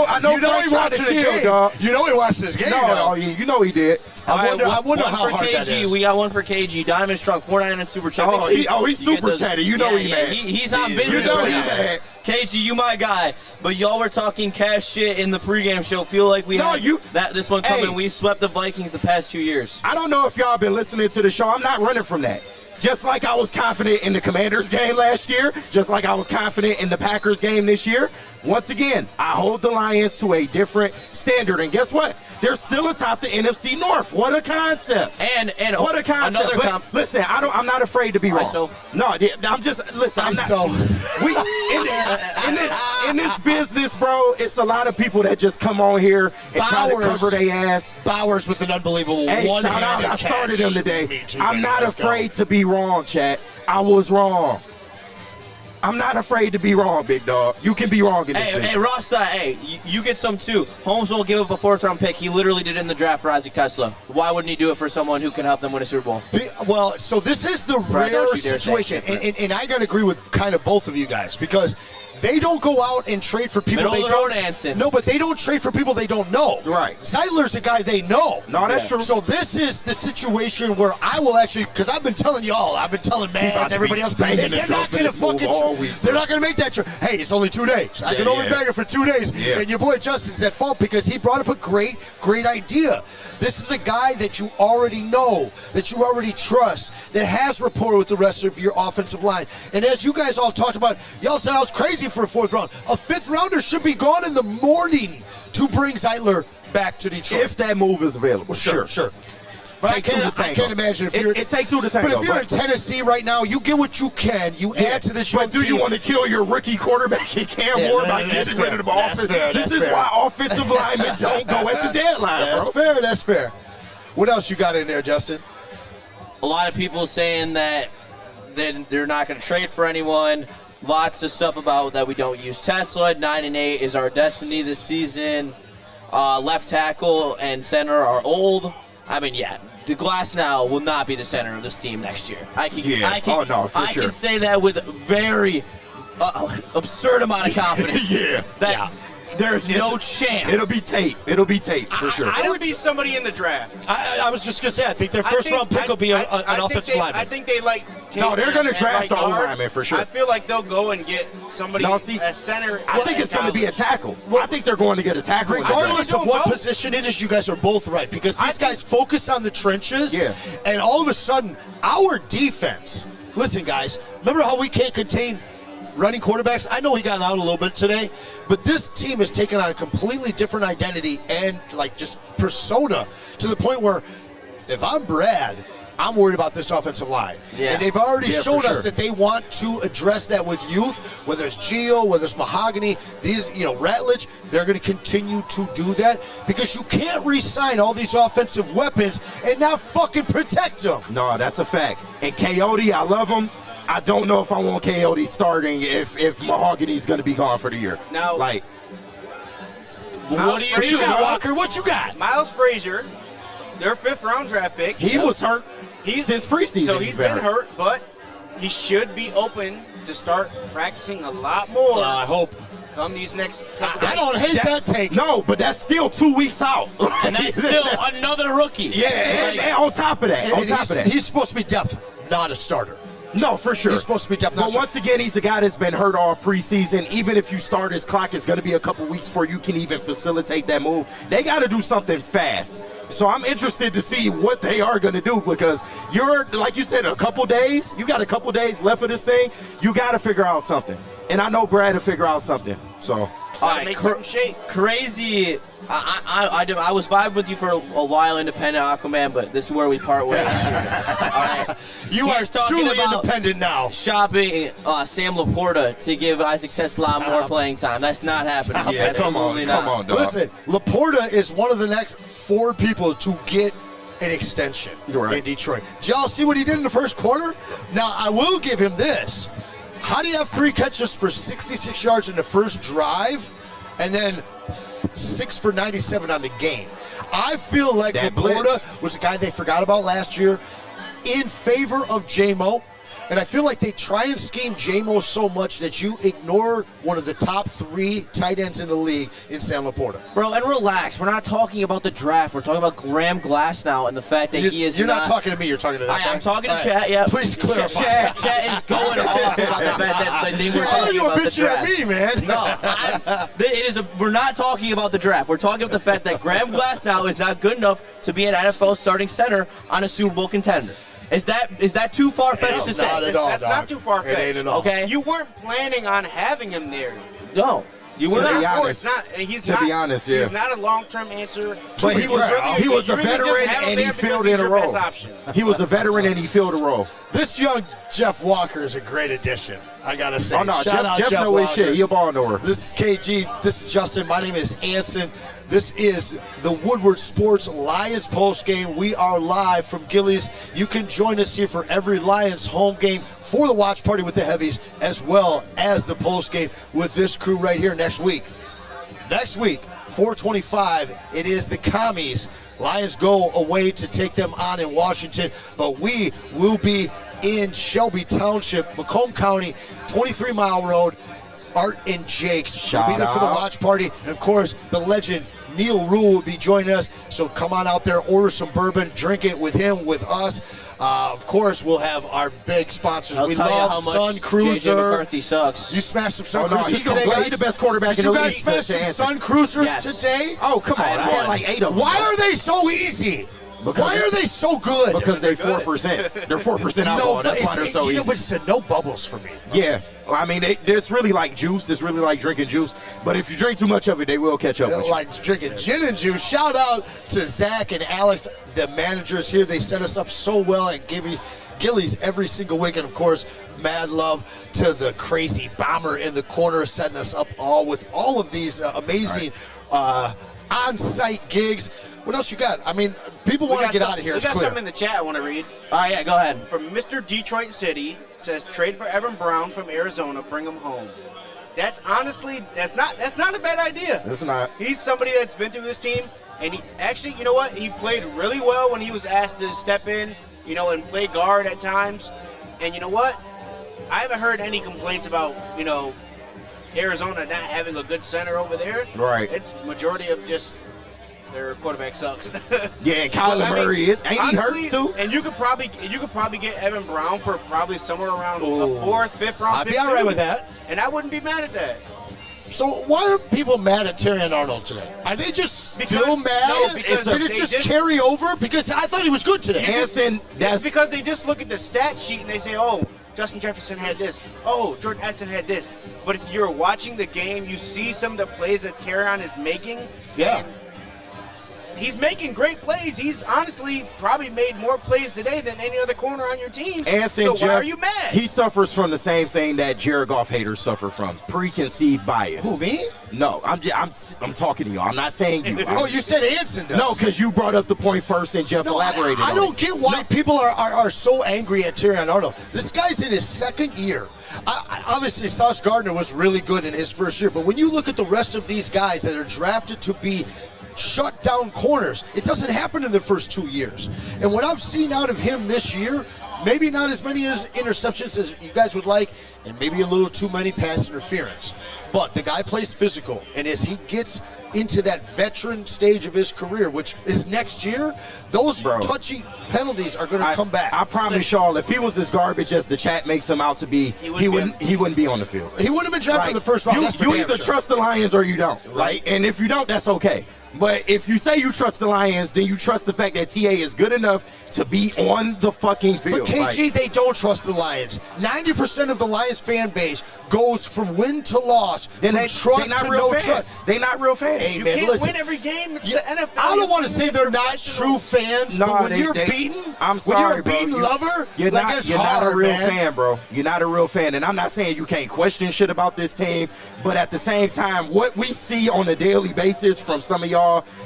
I know You know he watched the game. dog. You know he watched this game. No, you know he did. I wonder one how for hard KG. that is. We got one for KG. Diamond Strong, 49 and Super Chat. He's super chatty. You know he mad. He's on business You know right he now. mad. KG, you my guy. But y'all were talking cash shit in the pregame show. Feel like we had this one coming. Hey. We swept the Vikings the past 2 years. I don't know if y'all been listening to the show. I'm not running from that. Just like I was confident in the Commanders game last year, just like I was confident in the Packers game this year, once again, I hold the Lions to a different standard. And guess what? They're still atop the NFC North. What a concept. And what a concept. But listen, I'm not afraid to be wrong. No, I'm just, listen, I'm not. In this business, bro, it's a lot of people that just come on here and try to cover their ass. Bowers with an unbelievable shout out. I started him today. I'm not afraid to be wrong, chat. I was wrong. I'm not afraid to be wrong, big dog. You can be wrong in this thing. Hey, Ross, you get some too. Holmes won't give up a 4th round pick. He literally did it in the draft for Isaac Tesla. Why wouldn't he do it for someone who can help them win a Super Bowl? Well, so this is the rare situation, and I got to agree with kind of both of you guys, because they don't go out and trade for people they don't. No, but they don't trade for people they don't know. Right. Zeitler's a guy they know. No, that's true. So this is the situation where I will actually, because I've been telling y'all, I've been telling Maz, everybody else, they're not going to they're not going to make that trade. Hey, it's only 2 days. I can only bag it for 2 days. Yeah. And your boy Justin's at fault because he brought up a great idea. This is a guy that you already know, that you already trust, that has rapport with the rest of your offensive line. And as you guys all talked about, y'all said I was crazy for a 4th round. A 5th rounder should be gone in the morning to bring Zeitler back to Detroit. If that move is available. Sure. But I can't imagine if you're. It takes 2 to tango. But if you're in Tennessee right now, you get what you can. You add to this young team. But do you want to kill your rookie quarterback and Cam Ward by getting rid of the offense? This is why offensive linemen don't go at the deadline, bro. That's fair. What else you got in there, Justin? A lot of people saying that they're not going to trade for anyone. Lots of stuff about that we don't use Tesla. 9 and 8 is our destiny this season. Left tackle and center are old. I mean, the glass now will not be the center of this team next year. I can say that with very absurd amount of confidence. There's no chance. It'll be tape for sure. It would be somebody in the draft. I was just going to say, I think their first round pick will be an offensive lineman. I think they like. No, they're going to draft all linemen for sure. I feel like they'll go and get somebody at center. I think it's going to be a tackle. I think they're going to get a tackle. Regardless of what position it is, you guys are both right, because these guys focus on the trenches, and all of a sudden, our defense. Listen, guys, remember how we can't contain running quarterbacks? I know he got out a little bit today, but this team has taken on a completely different identity and just persona, to the point where if I'm Brad, I'm worried about this offensive line. Yeah. And they've already shown us sure. that they want to address that with youth, whether it's Gio, whether it's Mahogany, these, Ratledge, they're going to continue to do that because you can't re-sign all these offensive weapons and not fucking protect them. No, that's a fact. And Coyote, I love him. I don't know if I want Coyote starting if Mahogany's going to be gone for the year. Now, like, What do What you got, Walker? What you got? Miles Frazier, their 5th-round draft pick. he was hurt since preseason. So he's been hurt, but he should be open to start practicing a lot more. I hope. Come these next couple I don't hate that take. No, but that's still 2 weeks out. And that's still another rookie. Yeah, and on top of that, He's supposed to be depth, not a starter. No, for sure. He's supposed to be depth. But once again, he's a guy that's been hurt all preseason. Even if you start his clock, it's going to be a couple weeks before you can even facilitate that move. They got to do something fast. So I'm interested to see what they are going to do because you're, like you said, a couple days. You got a couple days left of this thing. You got to figure out something. And I know Brad will figure out something. So. All right, make something shake. Crazy. I was vibing with you for a while, Independent Aquaman, but this is where we part ways. All right. You are He's talking truly about independent now. shopping Sam Laporta to give Isaac Tesla more playing time. That's not happening. Yeah, come on, dog. Listen, Laporta is one of the next 4 people to get an extension in Detroit. Did y'all see what he did in the first quarter? Now, I will give him this. How do you have 3 catches for 66 yards in the first drive and then 6 for 97 on the game? I feel like Laporta was a guy they forgot about last year in favor of J-Mo. And I feel like they try and scheme J-Mo so much that you ignore one of the top 3 tight ends in the league in Sam Laporta. Bro, and relax. We're not talking about the draft. We're talking about Graham Glass now and the fact that he is You're not talking to me. You're talking to that guy. I'm talking to Chat, yeah. Please clarify. Chat is going off about the fact that they were talking about the draft. You bitching at me, man. We're not talking about the draft. We're talking about the fact that Graham Glass now is not good enough to be an NFL starting center on a Super Bowl contender. Is that too far-fetched to say? That's not too far-fetched. It ain't at all. Okay. You weren't planning on having him there. No. You were To be not. honest, He's be honest, yeah. He's not a long-term answer. But he was a veteran and he filled in a role. He was a veteran and he filled a role. This young Jeff Walker is a great addition, I got to say. Oh, no, Shout out Jeff know his shit. He a ball knower. This is KG. This is Justin. My name is Anson. This is the Woodward Sports Lions post game. We are live from Gilly's. You can join us here for every Lions home game for the watch party with the Heavies, as well as the post game with this crew right here next week. Next week, 425, it is the Commies. Lions go away to take them on in Washington, but we will be in Shelby Township, Macomb County, 23-mile road. Art and Jake's will be there for the watch party. And, of course, the legend Neil Rule will be joining us. So come on out there, order some bourbon, drink it with him, with us. Of course, we'll have our big sponsors. I'll we tell love you how Sun much Cruiser. JJ McCarthy sucks. You smashed some Sun Oh, no, Cruisers he's gonna today, play guys? the best quarterback Did in the you league guys smash to some answer. Sun Cruisers Yes. today? Oh, come on. I had I had one. like 8 of them. Why are they so easy? Why are they so good? Because they're 4%. They're 4% alcohol. That's why they're so easy. But it's a no bubbles for me. Yeah. Well, I mean, it's really like juice. It's really like drinking juice. But if you drink too much of it, they will catch up with you. Like drinking gin and juice. Shout out to Zach and Alex, the managers here. They set us up so well at Gilly's every single week. And, of course, mad love to the crazy bomber in the corner setting us up all with all of these amazing on-site gigs. What else you got? I mean, people want to get out of here. We It's got clear. something in the chat I want to read. All right, yeah, go ahead. From Mr. Detroit City, says trade for Evan Brown from Arizona, bring him home. That's honestly, that's not a bad idea. It's not. He's somebody that's been through this team, and he actually, you know what? He played really well when he was asked to step in, and play guard at times. And you know what? I haven't heard any complaints about, Arizona not having a good center over there. Right. It's majority of just their quarterback sucks. Yeah, and Kyler Murray is. Ain't honestly, he hurt too? And you could probably get Evan Brown for probably somewhere around a 4th, 5th round. I'd be all right with that. And I wouldn't be mad at that. So why are people mad at Terrion Arnold today? Are they just still mad? No, because Did it they just just carry over? Because I thought he was good today. Anson, That's because they just look at the stat sheet and they say, oh, Justin Jefferson had this. Oh, Jordan Addison had this. But if you're watching the game, you see some of the plays that Terrion is making. Yeah. he's making great plays. He's honestly probably made more plays today than any other corner on your team. So why are you mad? He suffers from the same thing that Jared Goff haters suffer from: preconceived bias. Who, me? No, I'm talking to you. I'm not saying you. Oh, you said Anson does. No, because you brought up the point first and Jeff elaborated on it. I don't get why people are so angry at Terrion Arnold. This guy's in his second year. Obviously, Sauce Gardner was really good in his first year, but when you look at the rest of these guys that are drafted to be shut down corners, it doesn't happen in the first 2 years. And what I've seen out of him this year, maybe not as many interceptions as you guys would like, and maybe a little too many pass interference. But the guy plays physical, and as he gets into that veteran stage of his career, which is next year, those touchy penalties are going to come back. I promise y'all, if he was as garbage as the chat makes him out to be, he wouldn't be on the field. He wouldn't have been drafted in the first round. You either trust the Lions or you don't, right? And if you don't, that's okay. But if you say you trust the Lions, then you trust the fact that TA is good enough to be on the fucking field. But KG, they don't trust the Lions. 90% of the Lions fan base goes from win to loss, from trust to no trust. They're not real fans. Hey, you man, can't listen, win every game. It's the NFL. I don't want to say they're not true fans, but when you're beaten, I'm sorry, when you're a beaten lover, you're like not a real fan, bro. You're not a real fan. And I'm not saying you can't question shit about this team, but at the same time, what we see on a daily basis from some of y'all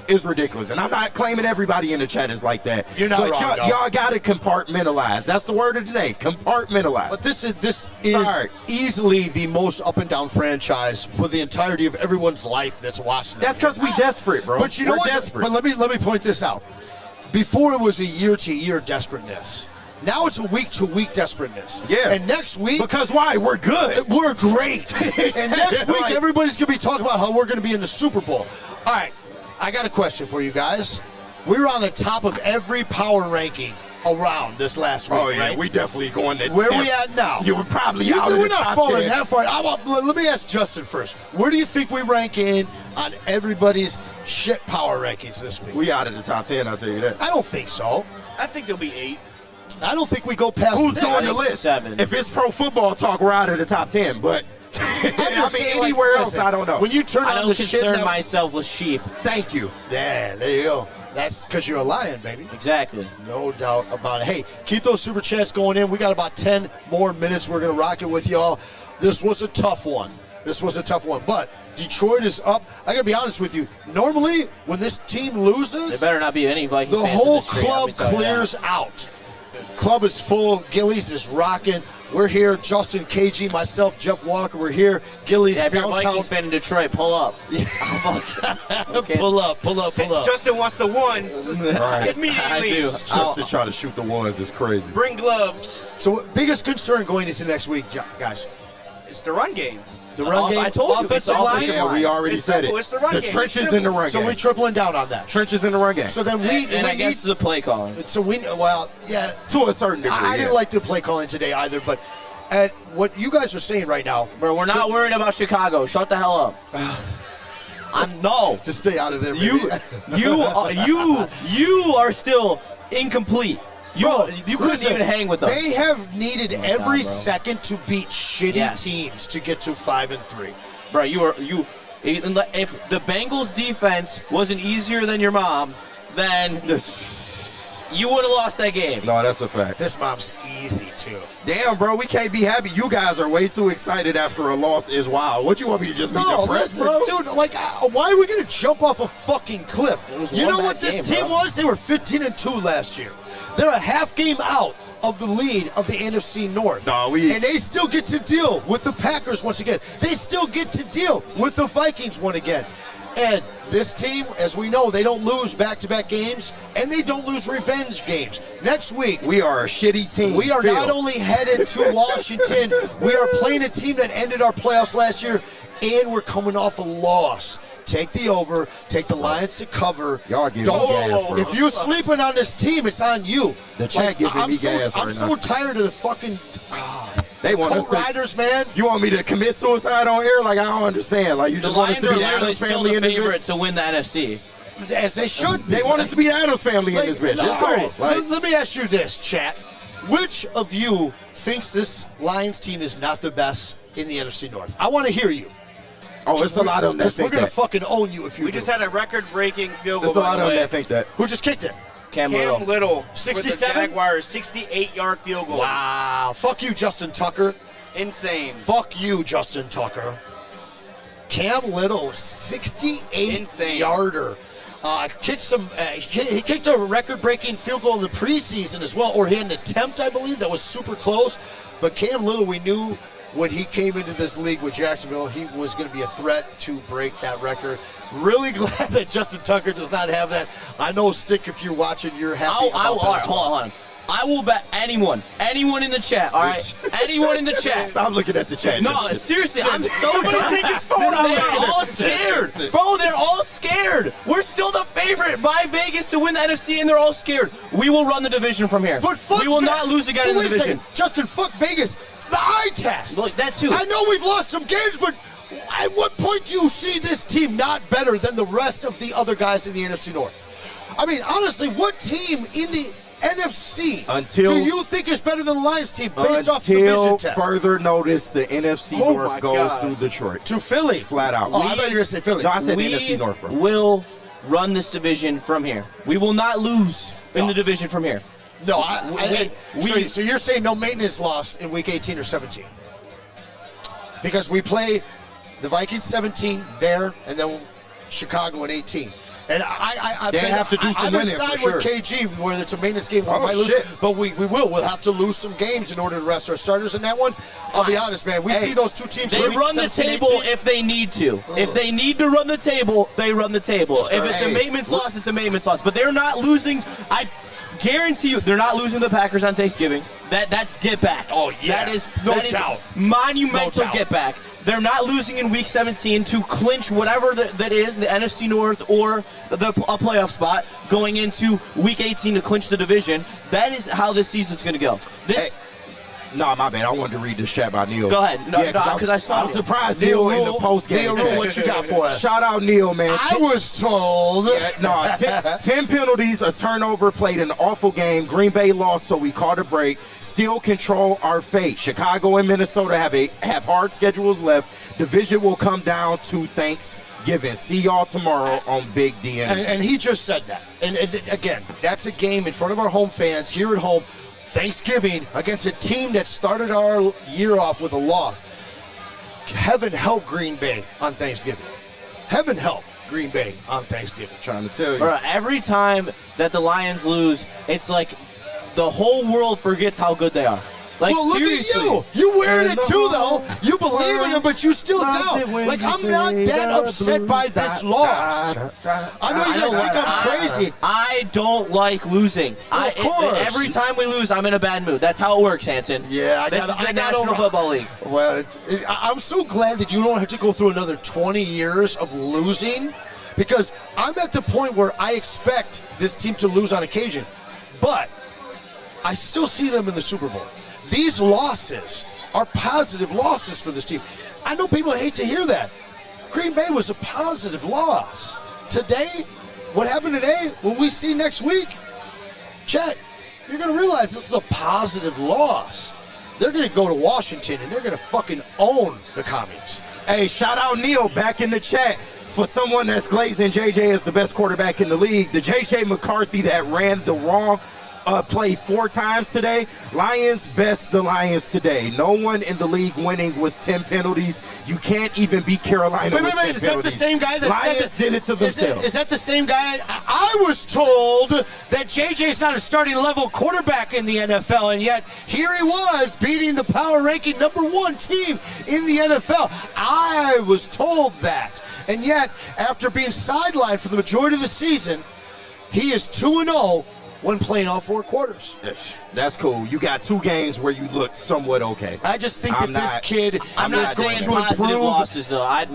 is ridiculous. And I'm not claiming everybody in the chat is like that. You're not wrong, y'all got to compartmentalize. That's the word of the day, compartmentalize. But this is easily the most up and down franchise for the entirety of everyone's life that's watching. That's because we desperate, bro. But you know We're what? desperate. But let me point this out. Before it was a year-to-year desperateness. Now it's a week-to-week desperateness. Yeah. And next week... Because why? We're good. We're great. And next week, Right. everybody's going to be talking about how we're going to be in the Super Bowl. All right. I got a question for you guys. We were on the top of every power ranking around this last week, right? We definitely going to Where we at now? You were probably out of We're the not top falling 10. that far. Let me ask Justin first. Where do you think we rank in on everybody's shit power rankings this week? We out of the top 10, I'll tell you that. I don't think so. I think there'll be 8. I don't think we go past Who's 6. doing the list? 7. If it's pro football talk, we're out of the top 10, but anywhere else, I don't know. When you turn I on don't the shit concern network- myself with sheep. Thank you. Yeah, there you go. That's because you're a lion, baby. Exactly. No doubt about it. Hey, keep those super chats going in. We got about 10 more minutes. We're going to rock it with y'all. This was a tough one. But Detroit is up. I got to be honest with you. Normally, when this team loses, There better not be any Vikings the fans whole in the street, club let me tell you that. clears out. Club is full. Gilly's is rocking. We're here. Justin, KG, myself, Jeff Walker. We're here. Gilly's Yeah, if you're a downtown. Vikings fan in Detroit, pull up. Okay. Pull up. Justin wants the ones immediately. I do. Just to try to shoot the ones is crazy. Bring gloves. So, biggest concern going into next week, guys? It's the run game. The run game, I told you, it's offensive the line. offensive Yeah, we already It's said simple. it. It's the run game. Trenches It's in the simple. run So game. we're tripling down on that. Trenches in the run game. So then And I guess the play calling. To a certain degree. I didn't like the play calling today either, but at what you guys are saying right now, Bro, we're not worried about Chicago. Shut the hell up. No. just stay out of there, baby. You are still incomplete. You couldn't listen, even hang with us. They have needed every bro. second to beat shitty Yes. teams to get to 5-3. Bro, if the Bengals defense wasn't easier than your mom, then you would have lost that game. No, that's a fact. This mom's easy too. Damn, bro, we can't be happy. You guys are way too excited after a loss is wild. What you want me to just be No, depressed, listen, bro? dude. Like, why are we gonna jump off a fucking cliff? was You one know bad what this game, team bro. was? They were 15-2 last year. They're a half game out of the lead of the NFC North. And they still get to deal with the Packers once again. They still get to deal with the Vikings once again. And this team, as we know, they don't lose back-to-back games, and they don't lose revenge games. Next week, We are a shitty team. we are Phil. not only headed to Washington, we are playing a team that ended our playoffs last year, and we're coming off a loss. Take the over, take the Lions to cover. Y'all giving me gas, bro. If you're sleeping on this team, it's on you. The chat giving me gas I'm right so now. tired of the fucking They want us Colt to. Riders, man. You want me to commit suicide on air? Like, I don't understand. Like, you The just want us Lions to are be the literally Adams still family the in this favorite bitch? to win the NFC. As they should be. They want us to be the Adams family in this bitch. All Let's go. right, Like, let me ask you this, chat. Which of you thinks this Lions team is not the best in the NFC North? I want to hear you. Oh, it's a lot of them that think we're going to that. fucking own you if you We do. just had a record-breaking field goal. There's a lot by the of them way. that think that. Who just kicked it? Cam Cam Little 67? for the Jaguars, 68-yard field goal. Wow. Fuck you, Justin Tucker. Insane. Fuck you, Justin Tucker. Cam Little, 68-yarder. He kicked a record-breaking field goal in the preseason as well, or he had an attempt, I believe, that was super close. But Cam Little, we knew when he came into this league with Jacksonville, he was going to be a threat to break that record. Really glad that Justin Tucker does not have that. I know, Stick, if you're watching, you're happy about that as well. Hold on. I will bet anyone in the chat, all right? Anyone in the chat. Stop looking at the chat. No, seriously, I'm so done. take his phone out. They're all scared. Bro, they're all scared. We're still the favorite by Vegas to win the NFC, and they're all scared. We will run the division from here. But fuck we will not lose again in the division. Justin, fuck Vegas. It's the eye test. Look, that too. I know we've lost some games, but at what point do you see this team not better than the rest of the other guys in the NFC North? I mean, honestly, what team in the NFC do you think is better than the Lions team based off the division test? Until further notice, the NFC North goes through Detroit. To Philly. Flat out. Oh, I thought you were going to say Philly. No, I said the NFC North, bro. We will run this division from here. We will not lose in the division from here. No, so you're saying no maintenance loss in Week 18 or 17? Because we play the Vikings 17 there, and then Chicago in 18. And They have to do some winning, I'm for side sure. with KG where it's a maintenance game. We Oh, might lose, shit. but we will. We'll have to lose some games in order to rest our starters in that one. I'll be honest, man. We see those two teams. They run the 17, table 18. if they need to. If they need to run the table, they run the table. If it's a maintenance loss, it's a maintenance loss. But they're not losing. I guarantee you, they're not losing the Packers on Thanksgiving. That's get back. Oh, yeah. That is No doubt. monumental No doubt. get back. They're not losing in Week 17 to clinch whatever that is, the NFC North or a playoff spot, going into Week 18 to clinch the division. That is how this season's going to go. No, my bad. I wanted to read this chat by Neil. Go ahead. No, because I saw I'm surprised Neil in the post game. Neil, what you got for us? Shout out Neil, man. I was told. 10 penalties, a turnover, played an awful game. Green Bay lost, so we caught a break. Still control our fate. Chicago and Minnesota have hard schedules left. Division will come down to Thanksgiving. See y'all tomorrow on Big D. And he just said that. And again, that's a game in front of our home fans here at home. Thanksgiving against a team that started our year off with a loss. Heaven help Green Bay on Thanksgiving. Heaven help Green Bay on Thanksgiving. Trying to tell you. Bro, every time that the Lions lose, it's like the whole world forgets how good they are. Like, well, look seriously. at you. You wearing it too, though. You believe in them, but you still doubt. Like, I'm not that upset by this loss. I know you're going to think I'm crazy. I don't like losing. Of course. Every time we lose, I'm in a bad mood. That's how it works, Hanson. Yeah, This is the National Football League. Well, I'm so glad that you don't have to go through another 20 years of losing, because I'm at the point where I expect this team to lose on occasion, but I still see them in the Super Bowl. These losses are positive losses for this team. I know people hate to hear that. Green Bay was a positive loss. Today, what happened today, what we see next week, Chet, you're going to realize this is a positive loss. They're going to go to Washington, and they're going to fucking own the commies. Hey, shout out Neil back in the chat. For someone that's glazing JJ as the best quarterback in the league, the JJ McCarthy that ran the wrong play 4 times today. Lions best the Lions today. No one in the league winning with 10 penalties. You can't even beat Carolina with 10 penalties. Is that the same guy that Lions said did it to themselves? Is that the same guy? I was told that JJ's not a starting level quarterback in the NFL, and yet here he was beating the power ranking #1 team in the NFL. I was told that. And yet, after being sidelined for the majority of the season, he is 2-0 when playing all 4 quarters. That's cool. You got 2 games where you looked somewhat okay. I just think this kid I'm not is going saying to positive improve. losses, though.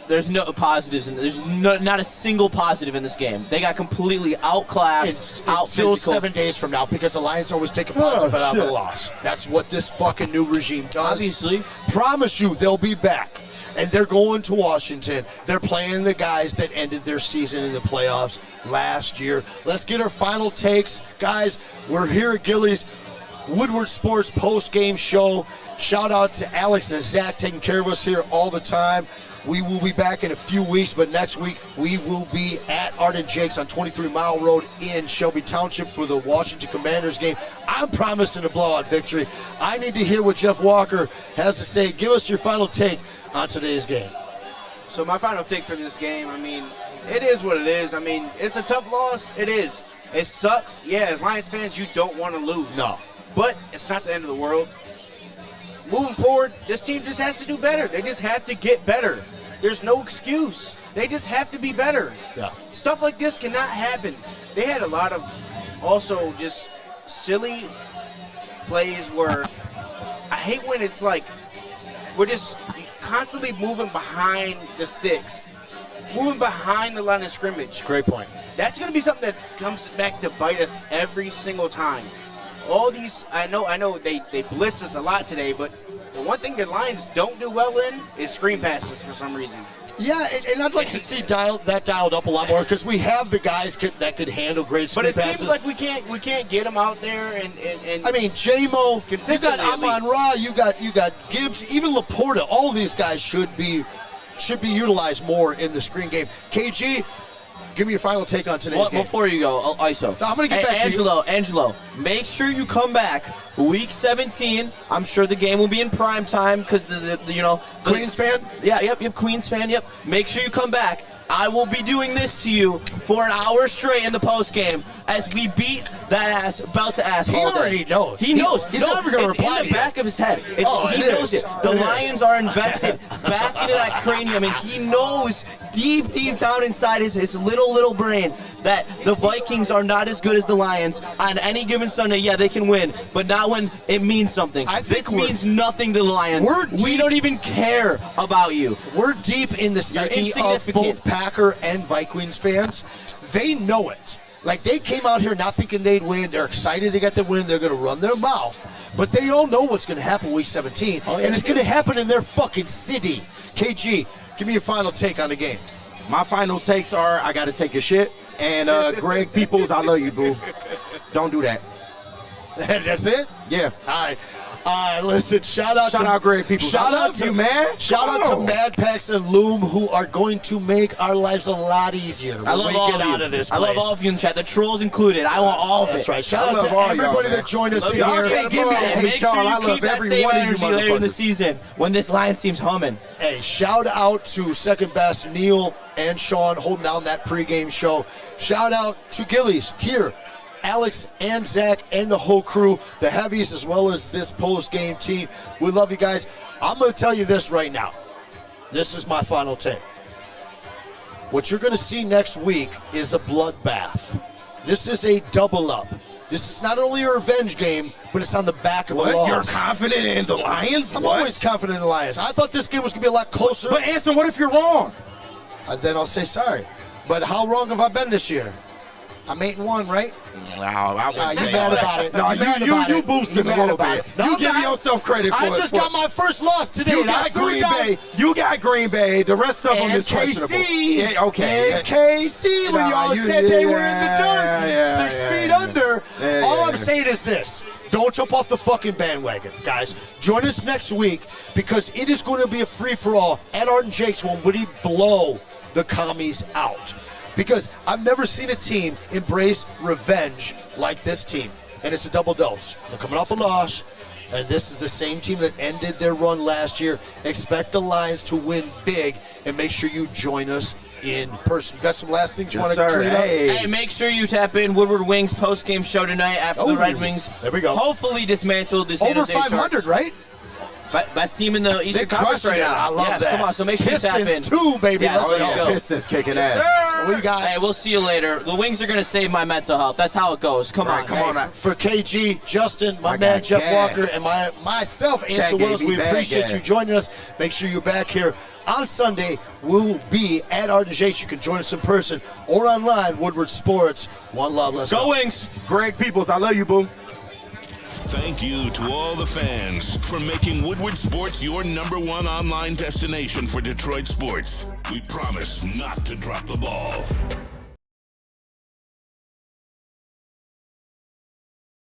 There's no positives, and there's not a single positive in this game. They got completely outclassed, Until out-physical. 7 days from now, because the Lions always take a positive out of a loss. That's what this fucking new regime does. Obviously. Promise you, they'll be back. And they're going to Washington. They're playing the guys that ended their season in the playoffs last year. Let's get our final takes. Guys, we're here at Gilly's Woodward Sports post-game show. Shout out to Alex and Zach taking care of us here all the time. We will be back in a few weeks, but next week we will be at Art and Jake's on 23 Mile Road in Shelby Township for the Washington Commanders game. I'm promising a blowout victory. I need to hear what Jeff Walker has to say. Give us your final take on today's game. So my final take for this game, I mean, it is what it is. I mean, it's a tough loss. It is. It sucks. Yeah, as Lions fans, you don't want to lose. No. But it's not the end of the world. Moving forward, this team just has to do better. They just have to get better. There's no excuse. They just have to be better. Yeah. Stuff like this cannot happen. They had a lot of also just silly plays where I hate when it's like we're just constantly moving behind the sticks, moving behind the line of scrimmage. Great point. That's going to be something that comes back to bite us every single time. All these, I know they blitz us a lot today, but the one thing the Lions don't do well in is screen passes for some reason. Yeah, and I'd like to see that dialed up a lot more because we have the guys that could handle great screen passes. But it seems like we can't get them out there and I mean, J-Mo, you got consistently, Amon-Ra, you got Gibbs, even Laporta. All these guys should be utilized more in the screen game. KG, give me your final take on today's game. Before you go, ISO. No, I'm going to get back to you. Angelo, make sure you come back week 17. I'm sure the game will be in prime time because Queens fan? Yeah, yep, Queens fan, yep. Make sure you come back. I will be doing this to you for an hour straight in the post game as we beat that ass, belt to ass. He already knows. He knows. He's never going to reply in the back of his head. He knows it. The Lions are invested back into that cranium, and he knows deep down inside his little brain that the Vikings are not as good as the Lions on any given Sunday. Yeah, they can win, but not when it means something. This means nothing to the Lions. We don't even care about you. We're deep in the psyche of both Packer and Vikings fans. They know it. Like, they came out here not thinking they'd win. They're excited to get the win. They're going to run their mouth. But they all know what's going to happen week 17. And it's going to happen in their fucking city. KG, give me your final take on the game. My final takes are, I got to take a shit. And Greg Peoples, I love you, boo. Don't do that. That's it? Yeah. All right, listen, shout out Greg Peoples. Shout out to you, man. Shout out to Mad Packs and Loom, who are going to make our lives a lot easier when we get out of this place. I love all of you in the chat, the trolls included. I want all of it. That's right. Shout out to everybody that joined us here. Make sure you keep that same energy later in the season when this Lions team's humming. Hey, shout out to second best Neil and Sean holding down that pregame show. Shout out to Gillies here. Alex and Zach and the whole crew, the heavies as well as this post-game team. We love you guys. I'm going to tell you this right now. This is my final take. What you're going to see next week is a bloodbath. This is a double up. This is not only a revenge game, but it's on the back of a loss. You're confident in the Lions? I'm always confident in the Lions. I thought this game was going to be a lot closer. But answer, what if you're wrong? Then I'll say sorry. But how wrong have I been this year? I'm 8-1, right? No, I wouldn't say you mad about it. No, you boosted a little bit. You give yourself credit for it. I just got my first loss today. You got Green Bay. You got Green Bay. The rest of them is questionable. Yeah, okay. And KC, when y'all said they were in the dirt, 6 feet under. All I'm saying is this. Don't jump off the fucking bandwagon, guys. Join us next week because it is going to be a free-for-all at Art and Jake's when we blow the commies out. Because I've never seen a team embrace revenge like this team. And it's a double dose. They're coming off a loss, and this is the same team that ended their run last year. Expect the Lions to win big, and make sure you join us in person. You got some last things you want to clean up? Hey, make sure you tap in Woodward Wings post-game show tonight after the Red Wings. There we go. Hopefully dismantled the San Jose Over 500, Sharks. right? Best team in the Eastern Conference right now. I love that. Come on, so make sure Pistons you tap in. too, baby. Yes, let's go. Pistons kicking ass. We got. Hey, we'll see you later. The Wings are going to save my mental health. That's how it goes. Come on. For KG, Justin, my man Jeff Walker, and myself, Ansel Willis, we appreciate you joining us. Make sure you're back here on Sunday. We'll be at Art and Jake's. You can join us in person or online. Woodward Sports. One love. Let's go. Go Wings. Greg Peoples, I love you, boo. Thank you to all the fans for making Woodward Sports your #1 online destination for Detroit sports. We promise not to drop the ball.